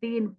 3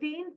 3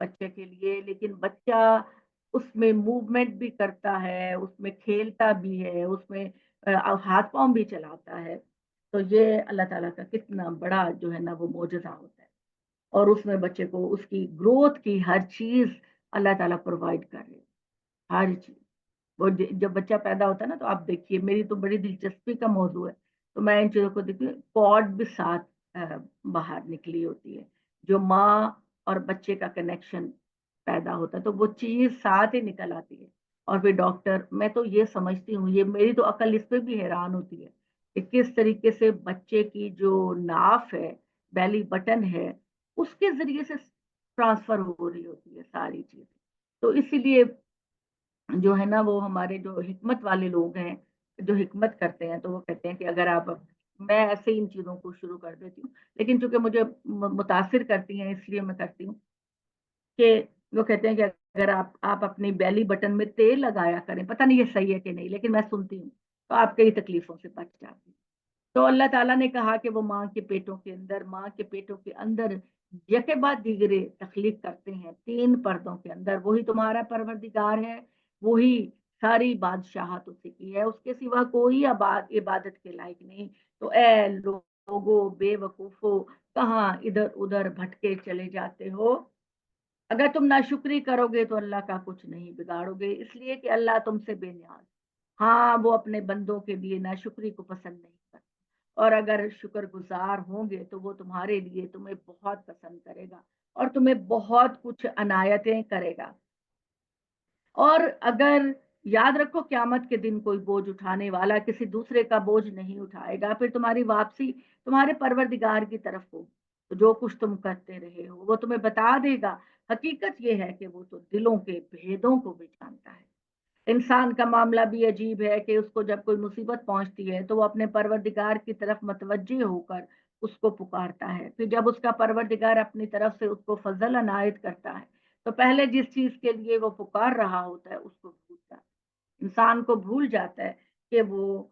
بچے کے لیے، لیکن بچہ اس میں موومنٹ بھی کرتا ہے، اس میں کھیلتا بھی ہے، اس میں ہاتھ پاؤں بھی چلاتا ہے، تو یہ اللہ تعالیٰ کا کتنا بڑا جو ہے نا وہ معجزہ ہوتا ہے۔ اور اس میں بچے کو اس کی گروتھ کی ہر چیز اللہ تعالیٰ پرووائڈ کر رہے ہیں، ہر چیز۔ وہ جب بچہ پیدا ہوتا ہے نا، تو آپ دیکھیے، میری تو بڑی دلچسپی کا موضوع ہے، تو میں ان چیزوں کو دیکھتی ہوں، کارڈ بھی ساتھ باہر نکلی ہوتی ہے، جو ماں اور بچے کا کنیکشن پیدا ہوتا ہے، تو وہ چیز ساتھ ہی نکل آتی ہے۔ اور پھر ڈاکٹر، میں تو یہ سمجھتی ہوں، یہ میری تو عقل اس پہ بھی حیران ہوتی ہے کہ کس طریقے سے بچے کی جو ناف ہے، بیلی بٹن ہے، اس کے ذریعے سے ٹرانسفر ہو رہی ہوتی ہے ساری چیزیں۔ تو اسی لیے جو ہے نا وہ ہمارے جو حکمت والے لوگ ہیں، جو حکمت کرتے ہیں، تو وہ کہتے ہیں کہ اگر آپ، میں ایسے ان چیزوں کو شروع کر دیتی ہوں، لیکن چونکہ مجھے متاثر کرتی ہیں اس لیے میں کرتی ہوں کہ وہ کہتے ہیں کہ اگر آپ اپنی بیلی بٹن میں تیل لگایا کریں، پتہ نہیں یہ صحیح ہے کہ نہیں، لیکن میں سنتی ہوں، تو آپ کئی تکلیفوں سے بچ جاتی ہیں۔ تو اللہ تعالیٰ نے کہا کہ وہ ماں کے پیٹوں کے اندر، ماں کے پیٹوں کے اندر یکے بعد دیگرے تخلیق کرتے ہیں، 3 پردوں کے اندر، وہی تمہارا پروردگار ہے، وہی ساری بادشاہت اسی کی ہے، اس کے سوا کوئی عبادت کے لائق نہیں۔ تو اے لوگو، بے وقوفو، کہاں ادھر ادھر بھٹکے چلے جاتے ہو؟ اگر تم ناشکری کرو گے تو اللہ کا کچھ نہیں بگاڑو گے، اس لیے کہ اللہ تم سے بے نیاز۔ ہاں، وہ اپنے بندوں کے لیے ناشکری کو پسند نہیں کرتا، اور اگر شکر گزار ہوں گے تو وہ تمہارے لیے تمہیں بہت پسند کرے گا اور تمہیں بہت کچھ عنایتیں کرے گا۔ اور اگر یاد رکھو، قیامت کے دن کوئی بوجھ اٹھانے والا کسی دوسرے کا بوجھ نہیں اٹھائے گا، پھر تمہاری واپسی تمہارے پروردگار کی طرف ہو، تو جو کچھ تم کرتے رہے ہو وہ تمہیں بتا دے گا۔ حقیقت یہ ہے کہ وہ تو دلوں کے بھیدوں کو بھی جانتا ہے۔ انسان کا معاملہ بھی عجیب ہے کہ اس کو جب کوئی مصیبت پہنچتی ہے تو وہ اپنے پروردگار کی طرف متوجہ ہو کر اس کو پکارتا ہے، پھر جب اس کا پروردگار اپنی طرف سے اس کو فضل عنایت کرتا ہے، تو پہلے جس چیز کے لیے وہ پکار رہا ہوتا ہے اس کو بھول جاتا ہے، انسان کو بھول جاتا ہے کہ وہ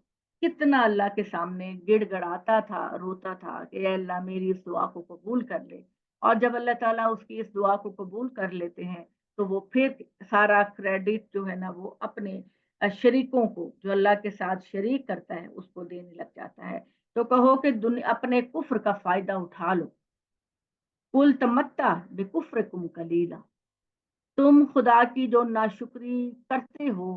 کتنا اللہ کے سامنے گڑ گڑاتا تھا، روتا تھا کہ اے اللہ میری اس دعا کو قبول کر لے۔ اور جب اللہ تعالیٰ اس کی اس دعا کو قبول کر لیتے ہیں تو وہ پھر سارا کریڈٹ جو ہے نا وہ اپنے شریکوں کو، جو اللہ کے ساتھ شریک کرتا ہے، اس کو دینے لگ جاتا ہے۔ تو کہو کہ اپنے کفر کا فائدہ اٹھا لو، کل تمتع بکفرکم قلیلا، تم خدا کی جو ناشکری کرتے ہو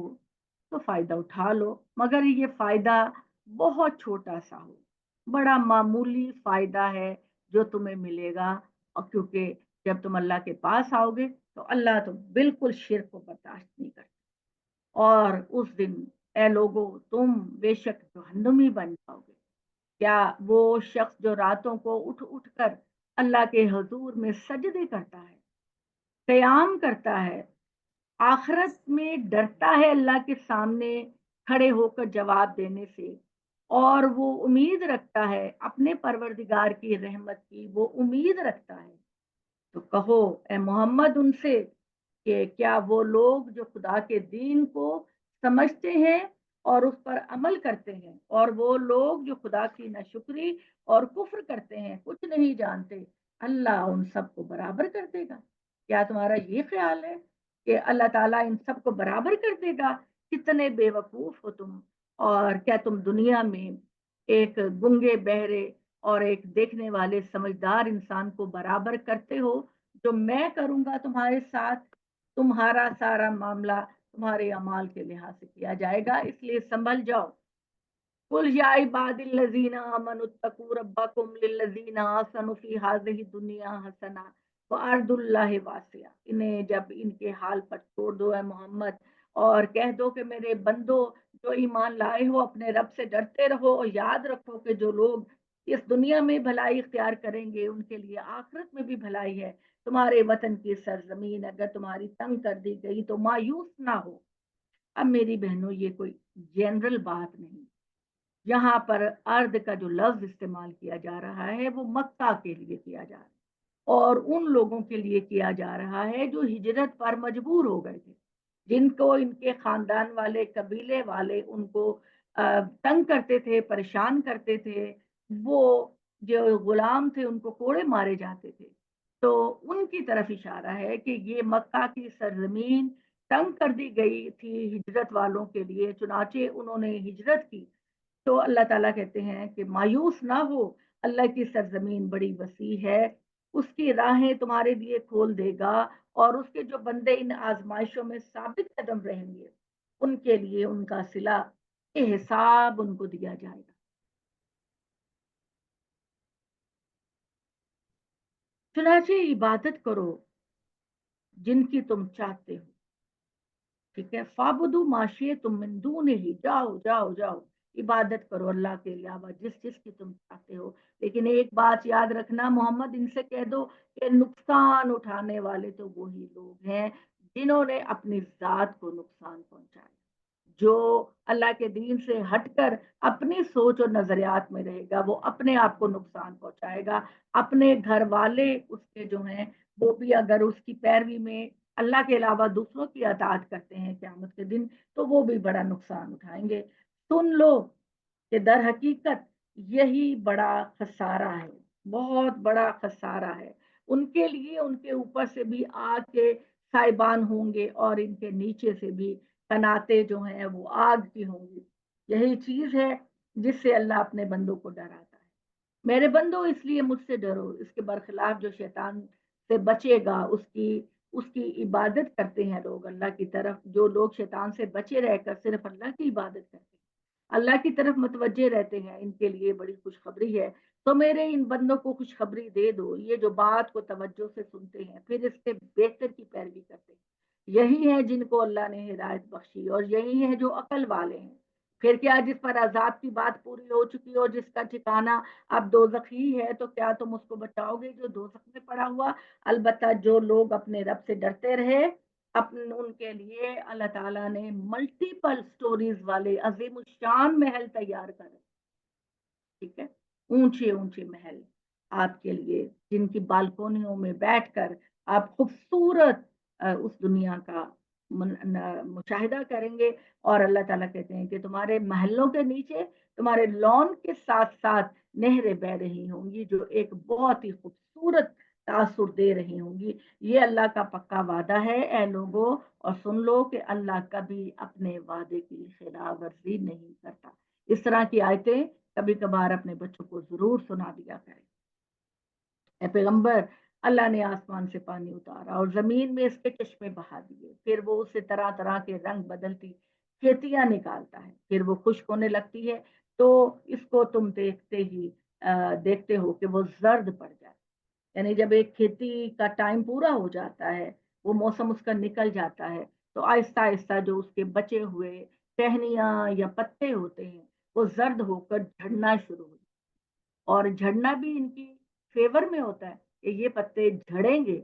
تو فائدہ اٹھا لو، مگر یہ فائدہ بہت چھوٹا سا ہو، بڑا معمولی فائدہ ہے جو تمہیں ملے گا، اور کیونکہ جب تم اللہ کے پاس آؤ گے تو اللہ تو بالکل شرک کو برداشت نہیں کرتا، اور اس دن اے لوگو تم بے شک جہنمی بن جاؤ گے۔ کیا وہ شخص جو راتوں کو اٹھ اٹھ کر اللہ کے حضور میں سجدے کرتا ہے، قیام کرتا ہے، آخرت میں ڈرتا ہے اللہ کے سامنے کھڑے ہو کر جواب دینے سے، اور وہ امید رکھتا ہے اپنے پروردگار کی رحمت کی، وہ امید رکھتا ہے، تو کہو اے محمد ان سے کہ کیا وہ لوگ جو خدا کے دین کو سمجھتے ہیں اور اس پر عمل کرتے ہیں، اور وہ لوگ جو خدا کی ناشکری اور کفر کرتے ہیں کچھ نہیں جانتے، اللہ ان سب کو برابر کر دے گا؟ کیا تمہارا یہ خیال ہے کہ اللہ تعالیٰ ان سب کو برابر کر دے گا؟ کتنے بے وقوف ہو تم! اور کیا تم دنیا میں ایک گنگے بہرے اور ایک دیکھنے والے سمجھدار انسان کو برابر کرتے ہو؟ جو میں کروں گا تمہارے ساتھ، تمہارا سارا معاملہ تمہارے اعمال کے لحاظ سے کیا جائے گا، اس لیے سنبھل جاؤ۔ قل یا عباد الذین آمنوا اتقوا ربکم للذین احسنوا فی هذه الدنیا حسنہ وارض اللہ واسعہ۔ انہیں جب ان کے حال پر چھوڑ دو اے محمد، اور کہہ دو کہ میرے بندو جو ایمان لائے ہو اپنے رب سے ڈرتے رہو، اور یاد رکھو کہ جو لوگ اس دنیا میں بھلائی اختیار کریں گے ان کے لیے آخرت میں بھی بھلائی ہے۔ تمہارے وطن کی سرزمین اگر تمہاری تنگ کر دی گئی تو مایوس نہ ہو۔ اب میری بہنوں، یہ کوئی جنرل بات نہیں، یہاں پر ارد کا جو لفظ استعمال کیا جا رہا ہے وہ مکہ کے لیے کیا جا رہا ہے، اور ان لوگوں کے لیے کیا جا رہا ہے جو ہجرت پر مجبور ہو گئے تھے، جن کو ان کے خاندان والے، قبیلے والے ان کو تنگ کرتے تھے، پریشان کرتے تھے، وہ جو غلام تھے ان کو کوڑے مارے جاتے تھے، تو ان کی طرف اشارہ ہے کہ یہ مکہ کی سرزمین تنگ کر دی گئی تھی ہجرت والوں کے لیے، چنانچہ انہوں نے ہجرت کی۔ تو اللہ تعالیٰ کہتے ہیں کہ مایوس نہ ہو، اللہ کی سرزمین بڑی وسیع ہے، اس کی راہیں تمہارے لیے کھول دے گا، اور اس کے جو بندے ان آزمائشوں میں ثابت قدم رہیں گے ان کے لیے ان کا صلہ حساب ان کو دیا جائے گا۔ چنانچہ عبادت کرو جن کی تم چاہتے ہو، ٹھیک ہے، فابدو معاشی تم من دونه ہی، جاؤ جاؤ جاؤ عبادت کرو اللہ کے علاوہ جس جس کی تم چاہتے ہو، لیکن ایک بات یاد رکھنا محمد، ان سے کہہ دو کہ نقصان اٹھانے والے تو وہی لوگ ہیں جنہوں نے اپنی ذات کو نقصان پہنچایا، جو اللہ کے دین سے ہٹ کر اپنی سوچ اور نظریات میں رہے گا وہ اپنے آپ کو نقصان پہنچائے گا، اپنے گھر والے اس کے جو ہیں وہ بھی اگر اس کی پیروی میں اللہ کے علاوہ دوسروں کی اطاعت کرتے ہیں قیامت کے دن تو وہ بھی بڑا نقصان اٹھائیں گے۔ سن لو کہ در حقیقت یہی بڑا خسارہ ہے، بہت بڑا خسارہ ہے ان کے لیے، ان کے اوپر سے بھی آگ کے سائبان ہوں گے اور ان کے نیچے سے بھی کناتے جو ہیں وہ آگ کی ہوں گی۔ یہی چیز ہے جس سے اللہ اپنے بندوں کو ڈراتا ہے۔ میرے بندو اس لیے مجھ سے ڈرو، اس کے برخلاف جو شیطان سے بچے گا، اس کی عبادت کرتے ہیں لوگ اللہ کی طرف، جو لوگ شیطان سے بچے رہ کر صرف اللہ کی عبادت کرتے ہیں، اللہ کی طرف متوجہ رہتے ہیں، ان کے لیے بڑی خوشخبری ہے۔ تو میرے ان بندوں کو خوشخبری دے دو، یہ جو بات کو توجہ سے سنتے ہیں پھر اس کے بہتر کی پیروی کرتے ہیں، یہی ہیں جن کو اللہ نے ہدایت بخشی، اور یہی ہیں جو عقل والے ہیں۔ پھر کیا جس پر عذاب کی بات پوری ہو چکی اور جس کا ٹھکانہ اب دوزخ ہی ہے، تو کیا تم اس کو بچاؤ گے جو دوزخ میں پڑا ہوا؟ البتہ جو لوگ اپنے رب سے ڈرتے رہے ان کے لیے اللہ تعالیٰ نے ملٹیپل سٹوریز والے عظیم الشان محل تیار کرے، ٹھیک ہے، اونچے اونچے محل آپ کے لیے جن کی بالکونیوں میں بیٹھ کر آپ خوبصورت اس دنیا کا مشاہدہ کریں گے، اور اللہ تعالیٰ کہتے ہیں کہ تمہارے محلوں کے نیچے تمہارے لون کے ساتھ ساتھ نہریں بہ رہی ہوں گی جو ایک بہت ہی خوبصورت تاثر دے رہی ہوں گی۔ یہ اللہ کا پکا وعدہ ہے اے لوگوں، اور سن لو کہ اللہ کبھی اپنے وعدے کی خلاف ورزی نہیں کرتا۔ اس طرح کی آیتیں کبھی کبھار اپنے بچوں کو ضرور سنا دیا کریں۔ اے پیغمبر، اللہ نے آسمان سے پانی اتارا اور زمین میں اس کے چشمے بہا دیے، پھر وہ اسے طرح طرح کے رنگ بدلتی کھیتیاں نکالتا ہے، پھر وہ خشک ہونے لگتی ہے تو اس کو تم دیکھتے ہو کہ وہ زرد پڑ جائے، یعنی جب ایک کھیتی کا ٹائم پورا ہو جاتا ہے، وہ موسم اس کا نکل جاتا ہے، تو آہستہ آہستہ جو اس کے بچے ہوئے ٹہنیاں یا پتے ہوتے ہیں وہ زرد ہو کر جھڑنا شروع ہو، اور جھڑنا بھی ان کی فیور میں ہوتا ہے کہ یہ پتے جھڑیں گے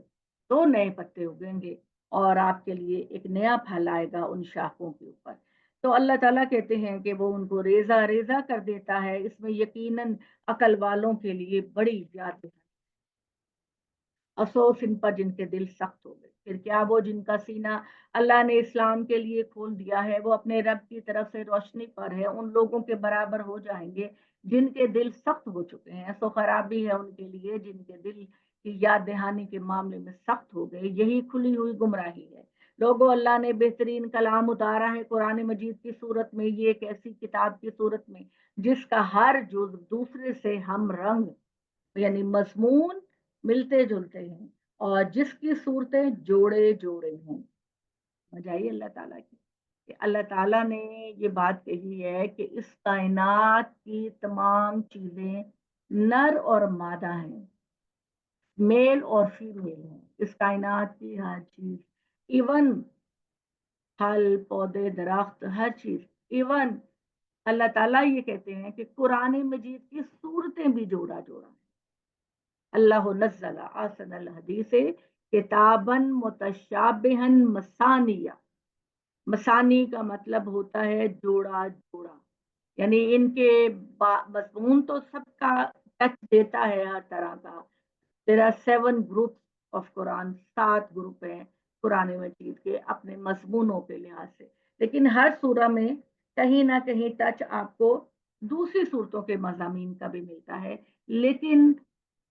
تو نئے پتے اگیں گے اور آپ کے لیے ایک نیا پھل آئے گا ان شاخوں کے اوپر۔ تو اللہ تعالیٰ کہتے ہیں کہ وہ ان کو ریزہ ریزہ کر دیتا ہے، اس میں یقیناً عقل والوں کے لیے بڑی یاد ہے۔ افسوس ان پر جن کے دل سخت ہو گئے، پھر کیا وہ جن کا سینہ اللہ نے اسلام کے لیے کھول دیا ہے، وہ اپنے رب کی طرف سے روشنی پر ہے، ان لوگوں کے برابر ہو جائیں گے جن کے دل سخت ہو چکے ہیں۔ سو خرابی ہے ان کے لیے جن کے دل کی یاد دہانی کے معاملے میں سخت ہو گئے، یہی کھلی ہوئی گمراہی ہے۔ لوگوں، اللہ نے بہترین کلام اتارا ہے قرآن مجید کی صورت میں، یہ ایک ایسی کتاب کی صورت میں جس کا ہر جز دوسرے سے ہم رنگ، یعنی مضمون ملتے جلتے ہیں، اور جس کی صورتیں جوڑے جوڑے ہیں۔ بجائیے اللہ تعالیٰ کی کہ اللہ تعالیٰ نے یہ بات کہی ہے کہ اس کائنات کی تمام چیزیں نر اور مادہ ہیں، میل اور فیمیل ہیں، اس کائنات کی ہر چیز، ایون پھل پودے درخت ہر چیز، ایون اللہ تعالیٰ یہ کہتے ہیں کہ قرآن مجید کی صورتیں بھی جوڑا جوڑا، اللہ نزل احسن الحدیث کتابا متشابہا مثانیہ، مثانی کا مطلب ہوتا ہے جوڑا جوڑا، یعنی ان کے مضمون تو سب کا ٹچ دیتا ہے ہر طرح کا۔ There are 7 groups of Quran, 7 group ہیں قرآن مجید کے اپنے مضمونوں کے لحاظ سے، لیکن ہر سورہ میں کہیں نہ کہیں ٹچ آپ کو دوسری صورتوں کے مضامین کا بھی ملتا ہے، لیکن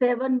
7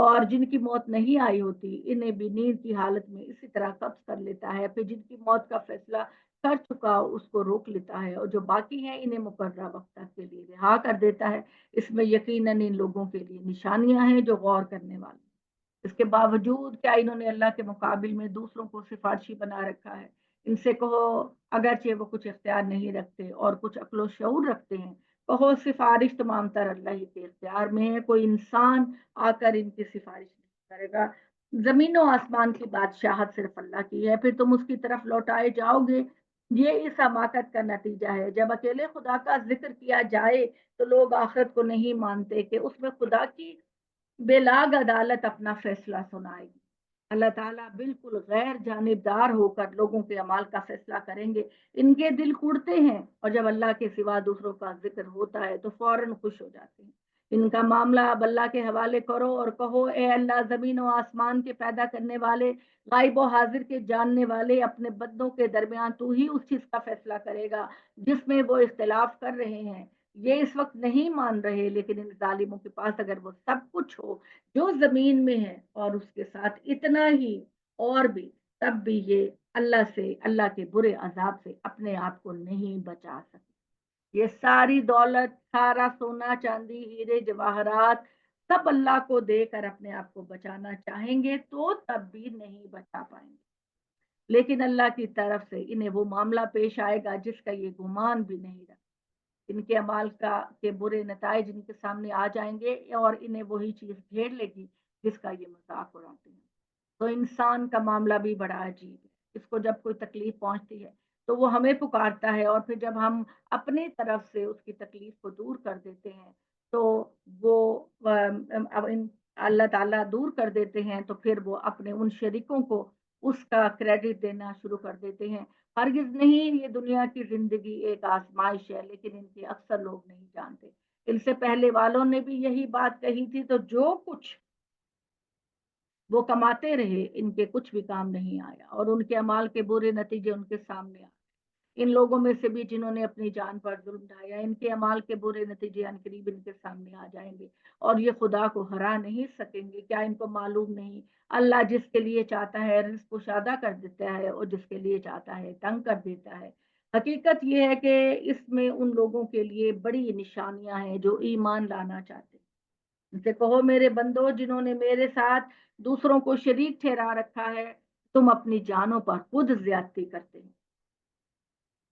اور جن کی موت نہیں آئی ہوتی انہیں بھی نیند کی حالت میں اسی طرح قبض کر لیتا ہے، پھر جن کی موت کا فیصلہ کر چکا اس کو روک لیتا ہے، اور جو باقی ہیں انہیں مقررہ وقت تک کے لیے رہا کر دیتا ہے۔ اس میں یقیناً ان لوگوں کے لیے نشانیاں ہیں جو غور کرنے والی۔ اس کے باوجود کیا انہوں نے اللہ کے مقابل میں دوسروں کو سفارشی بنا رکھا ہے؟ ان سے کہو اگرچہ وہ کچھ اختیار نہیں رکھتے اور کچھ عقل و شعور رکھتے ہیں، کہو سفارش تمام تر اللہ ہی کے اختیار میں ہے، کوئی انسان آ کر ان کی سفارش نہیں کرے گا۔ زمین و آسمان کی بادشاہت صرف اللہ کی ہے، پھر تم اس کی طرف لوٹائے جاؤ گے۔ یہ اس حماقت کا نتیجہ ہے، جب اکیلے خدا کا ذکر کیا جائے تو لوگ آخرت کو نہیں مانتے کہ اس میں خدا کی بلاگ عدالت اپنا فیصلہ سنائے گی۔ اللہ تعالیٰ بالکل غیر جانبدار ہو کر لوگوں کے اعمال کا فیصلہ کریں گے۔ ان کے دل کڑتے ہیں اور جب اللہ کے سوا دوسروں کا ذکر ہوتا ہے تو فوراً خوش ہو جاتے ہیں۔ ان کا معاملہ اب اللہ کے حوالے کرو اور کہو اے اللہ، زمین و آسمان کے پیدا کرنے والے، غائب و حاضر کے جاننے والے، اپنے بندوں کے درمیان تو ہی اس چیز کا فیصلہ کرے گا جس میں وہ اختلاف کر رہے ہیں۔ یہ اس وقت نہیں مان رہے، لیکن ان ظالموں کے پاس اگر وہ سب کچھ ہو جو زمین میں ہے اور اس کے ساتھ اتنا ہی اور بھی، تب بھی یہ اللہ سے، اللہ کے برے عذاب سے اپنے آپ کو نہیں بچا سکتے۔ یہ ساری دولت، سارا سونا چاندی، ہیرے جواہرات سب اللہ کو دے کر اپنے آپ کو بچانا چاہیں گے تو تب بھی نہیں بچا پائیں گے۔ لیکن اللہ کی طرف سے انہیں وہ معاملہ پیش آئے گا جس کا یہ گمان بھی نہیں رکھتا۔ ان کے اعمال کے برے نتائج ان کے سامنے آ جائیں گے اور انہیں وہی چیز گھیر لے گی جس کا یہ مذاق اڑاتے ہیں۔ تو انسان کا معاملہ بھی بڑا عجیب ہے۔ اس کو جب کوئی تکلیف پہنچتی ہے تو وہ ہمیں پکارتا ہے، اور پھر جب ہم اپنی طرف سے اس کی تکلیف کو دور کر دیتے ہیں تو وہ اللہ تعالیٰ دور کر دیتے ہیں، تو پھر وہ اپنے ان شریکوں کو اس کا کریڈٹ دینا شروع کر دیتے ہیں۔ ہرگز نہیں، یہ دنیا کی زندگی ایک آزمائش ہے، لیکن ان کے اکثر لوگ نہیں جانتے۔ ان سے پہلے والوں نے بھی یہی بات کہی تھی، تو جو کچھ وہ کماتے رہے ان کے کچھ بھی کام نہیں آیا، اور ان کے اعمال کے برے نتیجے ان کے سامنے آئے۔ ان لوگوں میں سے بھی جنہوں نے اپنی جان پر ظلم ڈھایا، ان کے اعمال کے برے نتیجے عنقریب ان کے سامنے آ جائیں گے، اور یہ خدا کو ہرا نہیں سکیں گے۔ کیا ان کو معلوم نہیں، اللہ جس کے لیے چاہتا ہے رزق کشادہ کر دیتا ہے اور جس کے لیے چاہتا ہے تنگ کر دیتا ہے۔ حقیقت یہ ہے کہ اس میں ان لوگوں کے لیے بڑی نشانیاں ہیں جو ایمان لانا چاہتے ہیں۔ ان سے کہو میرے بندو جنہوں نے میرے ساتھ دوسروں کو شریک ٹھہرا رکھا ہے، تم اپنی جانوں پر خود زیادتی کرتے ہیں۔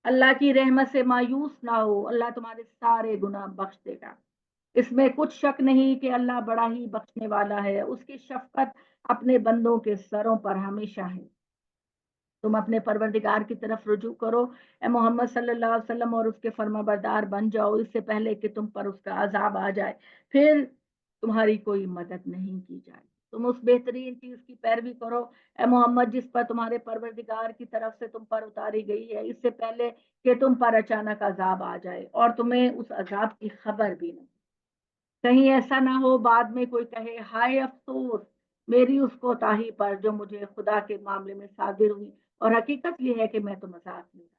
اللہ کی رحمت سے مایوس نہ ہو، اللہ تمہارے سارے گناہ بخش دے گا۔ اس میں کچھ شک نہیں کہ اللہ بڑا ہی بخشنے والا ہے، اس کی شفقت اپنے بندوں کے سروں پر ہمیشہ ہے۔ تم اپنے پروردگار کی طرف رجوع کرو اے محمد صلی اللہ علیہ وسلم، اور اس کے فرما بردار بن جاؤ اس سے پہلے کہ تم پر اس کا عذاب آ جائے، پھر تمہاری کوئی مدد نہیں کی جائے۔ تم اس بہترین چیز کی پیروی کرو اے محمد جس پر تمہارے پروردگار کی طرف سے تم پر اتاری گئی ہے، اس سے پہلے کہ تم پر اچانک عذاب آ جائے اور تمہیں اس عذاب کی خبر بھی نہ۔ کہیں ایسا نہ ہو بعد میں کوئی کہے ہائے افسوس میری اس کوتاہی پر جو مجھے خدا کے معاملے میں صادر ہوئی، اور حقیقت یہ ہے کہ میں تو مذاق نہیں کرتا۔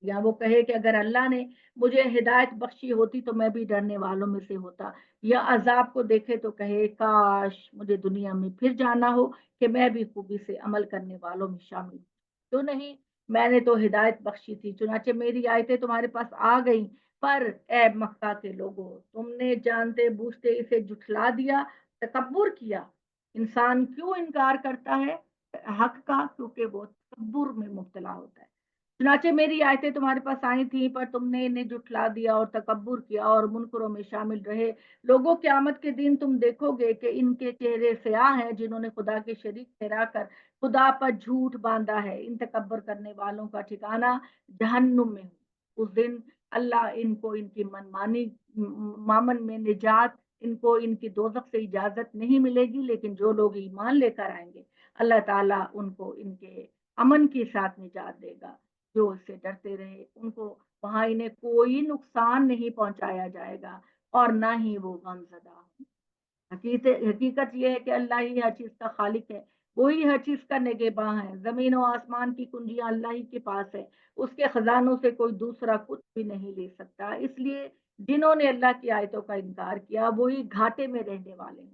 یا وہ کہے کہ اگر اللہ نے مجھے ہدایت بخشی ہوتی تو میں بھی ڈرنے والوں میں سے ہوتا، یا عذاب کو دیکھے تو کہے کاش مجھے دنیا میں پھر جانا ہو کہ میں بھی خوبی سے عمل کرنے والوں میں شامل ہوں۔ کیوں نہیں، میں نے تو ہدایت بخشی تھی، چنانچہ میری آیتیں تمہارے پاس آ گئیں، پر اے مکہ کے لوگوں تم نے جانتے بوجھتے اسے جھٹلا دیا، تکبر کیا۔ انسان کیوں انکار کرتا ہے حق کا؟ کیونکہ وہ تکبر میں مبتلا ہوتا ہے۔ چنانچہ میری آیتیں تمہارے پاس آئی تھیں پر تم نے انہیں جھٹلا دیا اور تکبر کیا اور منکروں میں شامل رہے۔ لوگوں قیامت کے دن تم دیکھو گے کہ ان کے چہرے سیاہ ہیں جنہوں نے خدا کے شریک ٹھہرا کر خدا پر جھوٹ باندھا ہے۔ ان تکبر کرنے والوں کا ٹھکانہ جہنم میں ہو۔ اس دن اللہ ان کو ان کی منمانی مامن میں نجات، ان کو ان کی دوزخ سے اجازت نہیں ملے گی، لیکن جو لوگ ایمان لے کر آئیں گے اللہ تعالیٰ ان کو ان کے امن کے ساتھ نجات دے گا۔ جو اس سے ڈرتے رہے ان کو وہاں انہیں کوئی نقصان نہیں پہنچایا جائے گا اور نہ ہی وہ غم زدہ ہوں۔ حقیقت یہ ہے کہ اللہ ہی ہر چیز کا خالق ہے، وہی ہر چیز کا نگہباں ہے۔ زمین و آسمان کی کنجیاں اللہ ہی کے پاس ہے، اس کے خزانوں سے کوئی دوسرا کچھ بھی نہیں لے سکتا۔ اس لیے جنہوں نے اللہ کی آیتوں کا انکار کیا وہی گھاٹے میں رہنے والے ہیں۔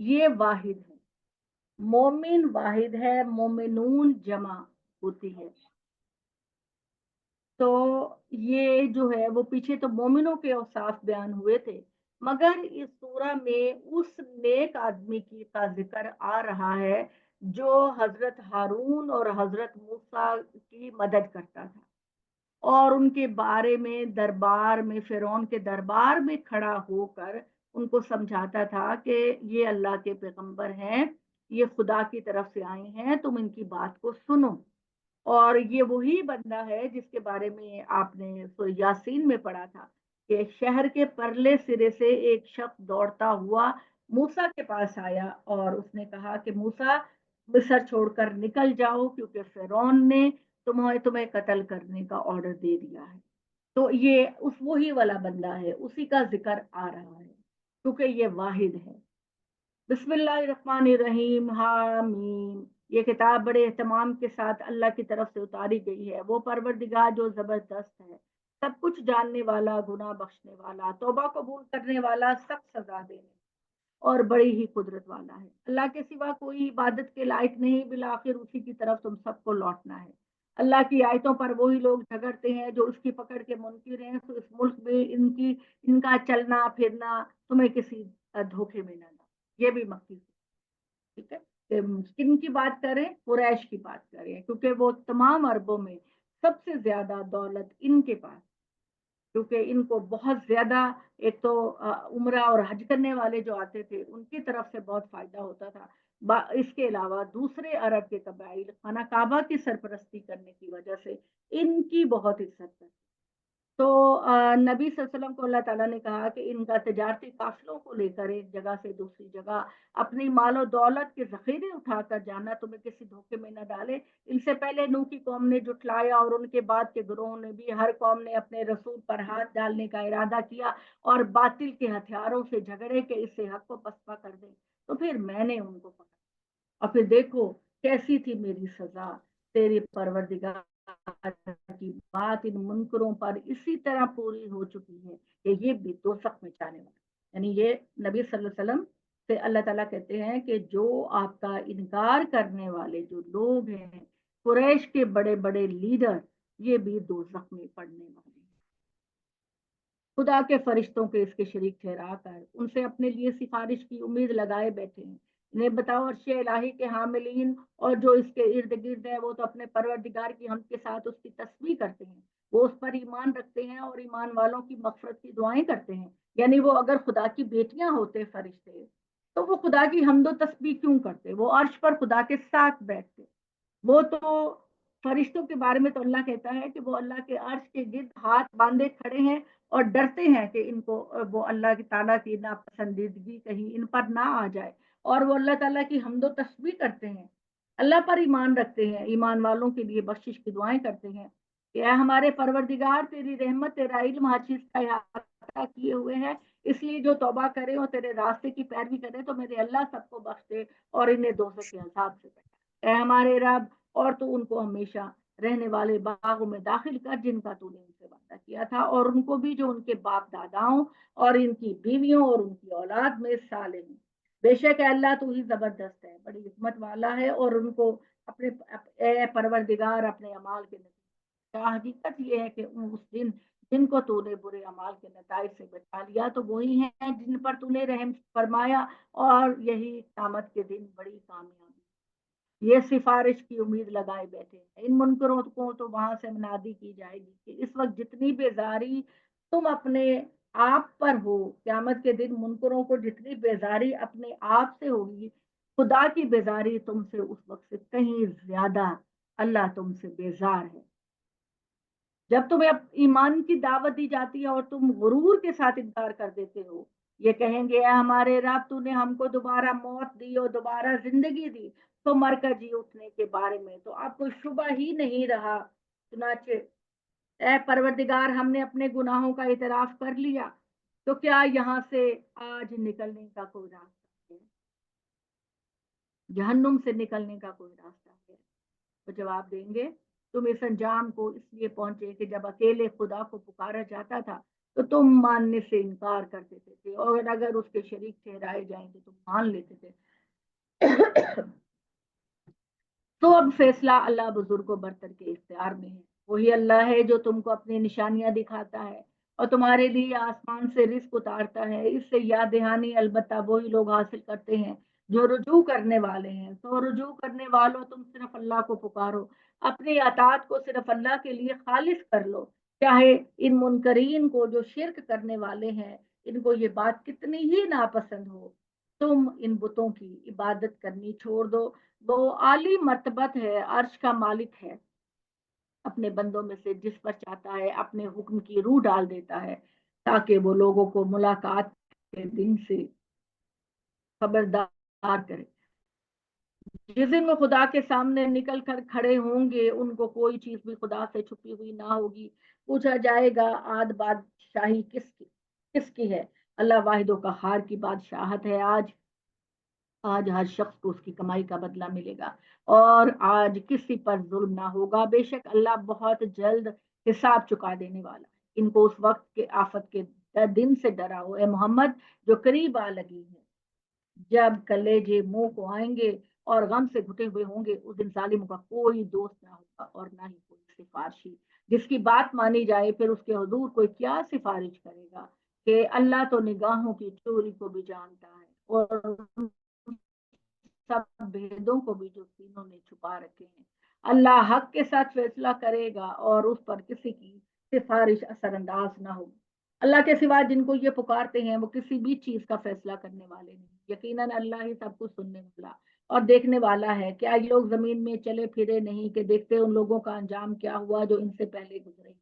یہ واحد ہے، مومن واحد ہے، مومنون جمع ہوتی ہے۔ تو یہ جو ہے وہ پیچھے تو مومنوں کے اوصاف بیان ہوئے تھے، مگر اس سورہ میں اس نیک آدمی کا ذکر آ رہا ہے جو حضرت ہارون اور حضرت موسیٰ کی مدد کرتا تھا، اور ان کے بارے میں دربار میں، فرعون کے دربار میں کھڑا ہو کر ان کو سمجھاتا تھا کہ یہ اللہ کے پیغمبر ہیں، یہ خدا کی طرف سے آئے ہیں، تم ان کی بات کو سنو۔ اور یہ وہی بندہ ہے جس کے بارے میں آپ نے سورہ یاسین میں پڑھا تھا کہ شہر کے پرلے سرے سے ایک شخص دوڑتا ہوا موسیٰ کے پاس آیا اور اس نے کہا کہ موسیٰ، مصر چھوڑ کر نکل جاؤ کیونکہ فرعون نے تمہیں قتل کرنے کا آرڈر دے دیا ہے۔ تو یہ اس وہی والا بندہ ہے، اسی کا ذکر آ رہا ہے کیونکہ یہ واحد ہے۔ بسم اللہ الرحمن الرحیم، حامیم۔ یہ کتاب بڑے اہتمام کے ساتھ اللہ کی طرف سے اتاری گئی ہے، وہ پروردگار جو زبردست ہے، سب کچھ جاننے والا، گناہ بخشنے والا، توبہ قبول کرنے والا، سخت سزا دینے اور بڑی ہی قدرت والا ہے۔ اللہ کے سوا کوئی عبادت کے لائق نہیں، بالآخر اسی کی طرف تم سب کو لوٹنا ہے۔ اللہ کی آیتوں پر وہی لوگ جھگڑتے ہیں جو اس کی پکڑ کے منکر ہیں، تو اس ملک میں ان کا چلنا پھرنا تمہیں کسی دھوکے میں نہ ڈالے۔ یہ بھی مکی سے، ٹھیک ہے، کہ کن کی بات کریں؟ قریش کی بات کریں، کیونکہ وہ تمام عربوں میں سب سے زیادہ دولت ان کے پاس، کیونکہ ان کو بہت زیادہ، ایک تو عمرہ اور حج کرنے والے جو آتے تھے ان کی طرف سے بہت فائدہ ہوتا تھا، اس کے علاوہ دوسرے عرب کے قبائل خانہ کعبہ کی سرپرستی کرنے کی وجہ سے ان کی بہت عزت کرتے۔ تو نبی صلی اللہ علیہ وسلم کو اللہ تعالیٰ نے کہا کہ ان کا تجارتی قافلوں کو لے کر ایک جگہ سے دوسری جگہ اپنی مال و دولت کے ذخیرے اٹھا کر جانا، تمہیں کسی دھوکے میں نہ ڈالے۔ ان سے پہلے نوح کی قوم نے جھٹلایا اور ان کے بعد کے گروہوں نے بھی، ہر قوم نے اپنے رسول پر ہاتھ ڈالنے کا ارادہ کیا اور باطل کے ہتھیاروں سے جھگڑے کہ اس سے حق کو پسپا کر دیں، تو پھر میں نے ان کو پکڑا اور پھر دیکھو کیسی تھی میری سزا۔ تیری پروردگار کی بات ان منکروں پر اسی طرح پوری ہو چکی ہے کہ یہ بھی دوزخ میں جانے والا۔ یعنی یہ نبی صلی اللہ علیہ وسلم سے اللہ تعالیٰ کہتے ہیں کہ جو آپ کا انکار کرنے والے جو لوگ ہیں، قریش کے بڑے بڑے لیڈر، یہ بھی دوزخ میں پڑنے والے ہیں۔ خدا کے فرشتوں کے اس کے شریک ٹھہرا کر ان سے اپنے لیے سفارش کی امید لگائے بیٹھے ہیں۔ انہیں بتاؤ عرش الہی کے حاملین اور جو اس کے ارد گرد ہیں، وہ تو اپنے پروردگار کی حمد کے ساتھ اس کی تسبیح کرتے ہیں، وہ اس پر ایمان رکھتے ہیں اور ایمان والوں کی مغفرت کی دعائیں کرتے ہیں۔ یعنی وہ اگر خدا کی بیٹیاں ہوتے فرشتے تو وہ خدا کی حمد و تسبیح کیوں کرتے؟ وہ عرش پر خدا کے ساتھ بیٹھتے۔ وہ تو فرشتوں کے بارے میں تو اللہ کہتا ہے کہ وہ اللہ کے عرش کے گرد ہاتھ باندھے کھڑے ہیں اور ڈرتے ہیں کہ ان کو وہ اللہ کی تعالیٰ کی ناپسندیدگی کہیں ان پر نہ آ جائے، اور وہ اللہ تعالیٰ کی حمد و تسبیح کرتے ہیں، اللہ پر ایمان رکھتے ہیں، ایمان والوں کے لیے بخشش کی دعائیں کرتے ہیں کہ اے ہمارے پروردگار، تیری رحمت، تیرا علم ہر چیز کا احاطہ کیے ہوئے ہے، اس لیے جو توبہ کرے اور تیرے راستے کی پیروی کرے تو میرے اللہ سب کو بخش دے اور انہیں دوزخ کے عذاب سے بچا۔ اے ہمارے رب، اور تو ان کو ہمیشہ رہنے والے باغوں میں داخل کر جن کا تو نے ان سے وعدہ کیا تھا، اور ان کو بھی جو ان کے باپ داداؤں اور ان کی بیویوں اور ان کی اولاد میں صالح ہیں۔ بے شک اللہ تو ہی زبردست ہے، بڑی حکمت والا ہے، اور ان کو اپنے اے پروردگار اپنے اعمال کے نتیجے، حقیقت یہ ہے کہ اس دن جن کو تو نے برے اعمال کے نتائج سے بچا لیا تو وہی ہیں جن پر تو نے رحم فرمایا، اور یہی قیامت کے دن بڑی کامیابی، یہ سفارش کی امید لگائے بیٹھے ہیں۔ ان منکروں کو تو وہاں سے منادی کی جائے گی کہ اس وقت جتنی بیزاری تم اپنے آپ پر ہو، قیامت کے دن منکروں کو جتنی بیزاری اپنے آپ سے ہوگی، خدا کی بیزاری تم سے اس وقت سے کہیں زیادہ اللہ تم سے بیزار ہے۔ جب تمہیں ایمان کی دعوت دی جاتی ہے اور تم غرور کے ساتھ انکار کر دیتے ہو، یہ کہیں گے اے ہمارے رب، تو نے ہم کو دوبارہ موت دی اور دوبارہ زندگی دی تو مر کر جی اٹھنے کے بارے میں تو آپ کو شبہ ہی نہیں رہا۔ چنانچہ اے پروردگار، ہم نے اپنے گناہوں کا اعتراف کر لیا، تو کیا یہاں سے آج نکلنے کا کوئی راستہ ہے؟ جہنم سے نکلنے کا کوئی راستہ ہے؟ تو جواب دیں گے تم اس انجام کو اس لیے پہنچے کہ جب اکیلے خدا کو پکارا جاتا تھا تو تم ماننے سے انکار کر دیتے تھے، اور اگر اس کے شریک ٹھہرائے جائیں تو تم مان لیتے تھے۔ تو اب فیصلہ اللہ بزرگ و برتر کے اختیار میں ہے۔ وہی اللہ ہے جو تم کو اپنی نشانیاں دکھاتا ہے اور تمہارے لیے آسمان سے رزق اتارتا ہے۔ اس سے یاد دہانی البتہ وہی لوگ حاصل کرتے ہیں جو رجوع کرنے والے ہیں۔ تو رجوع کرنے والوں، تم صرف اللہ کو پکارو، اپنی اطاعت کو صرف اللہ کے لیے خالص کر لو، چاہے ان منکرین کو جو شرک کرنے والے ہیں ان کو یہ بات کتنی ہی ناپسند ہو۔ تم ان بتوں کی عبادت کرنی چھوڑ دو، وہ عالی مرتبت ہے، عرش کا مالک ہے، اپنے بندوں میں سے جس پر چاہتا ہے اپنے حکم کی روح ڈال دیتا ہے تاکہ وہ لوگوں کو ملاقات کے دن سے خبردار کرے۔ جس دن وہ خدا کے سامنے نکل کر کھڑے ہوں گے ان کو کوئی چیز بھی خدا سے چھپی ہوئی نہ ہوگی۔ پوچھا جائے گا آج بادشاہی کس کی ہے؟ اللہ واحد و قہار کی بادشاہت ہے۔ آج ہر شخص کو اس کی کمائی کا بدلہ ملے گا اور آج کسی پر ظلم نہ ہوگا۔ بے شک اللہ بہت جلد حساب چکا دینے والا ہے۔ ان کو اس وقت کے آفت کے دن سے ڈراؤ اے محمد جو قریب آ لگی ہے، جب کلیجے منہ کو آئیں گے اور غم سے گھٹے ہوئے ہوں گے۔ اس دن ظالموں کا کوئی دوست نہ ہوگا اور نہ ہی کوئی سفارشی جس کی بات مانی جائے۔ پھر اس کے حضور کوئی کیا سفارش کرے گا کہ اللہ تو نگاہوں کی چوری کو بھی جانتا ہے اور سب بھیدوں کو بھی جو سینوں نے چھپا رکھے ہیں۔ اللہ حق کے ساتھ فیصلہ کرے گا اور اس پر کسی کی سفارش اثر انداز نہ ہوگی۔ اللہ کے سوا جن کو یہ پکارتے ہیں وہ کسی بھی چیز کا فیصلہ کرنے والے نہیں، یقیناً اللہ ہی سب کچھ سننے والا اور دیکھنے والا ہے۔ کیا یہ لوگ زمین میں چلے پھرے نہیں کہ دیکھتے ان لوگوں کا انجام کیا ہوا جو ان سے پہلے گزرے؟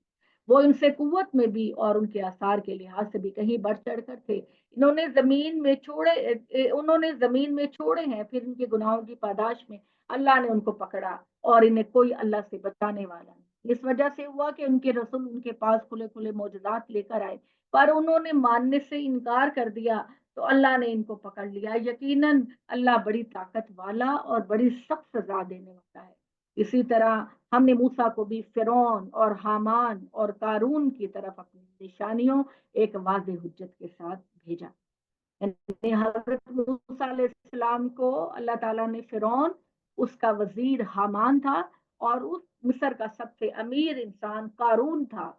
وہ ان سے قوت میں بھی اور ان کے آثار کے لحاظ سے بھی کہیں بڑھ چڑھ کر تھے۔ انہوں نے زمین میں چھوڑے ہیں، پھر ان کے گناہوں کی پاداش میں اللہ نے ان کو پکڑا اور انہیں کوئی اللہ سے بچانے والا نہیں۔ اس وجہ سے ہوا کہ ان کے رسول ان کے پاس کھلے کھلے معجزات لے کر آئے، پر انہوں نے ماننے سے انکار کر دیا تو اللہ نے ان کو پکڑ لیا۔ یقیناً اللہ بڑی طاقت والا اور بڑی سخت سزا دینے والا ہے۔ اسی طرح ہم نے موسیٰ کو بھی فرعون اور حامان اور قارون کی طرف اپنی نشانیوں ایک واضح حجت کے ساتھ بھیجا۔ یعنی حضرت موسیٰ علیہ السلام کو اللہ تعالیٰ نے فرعون، اس کا وزیر حامان تھا، اور اس مصر کا سب سے امیر انسان قارون تھا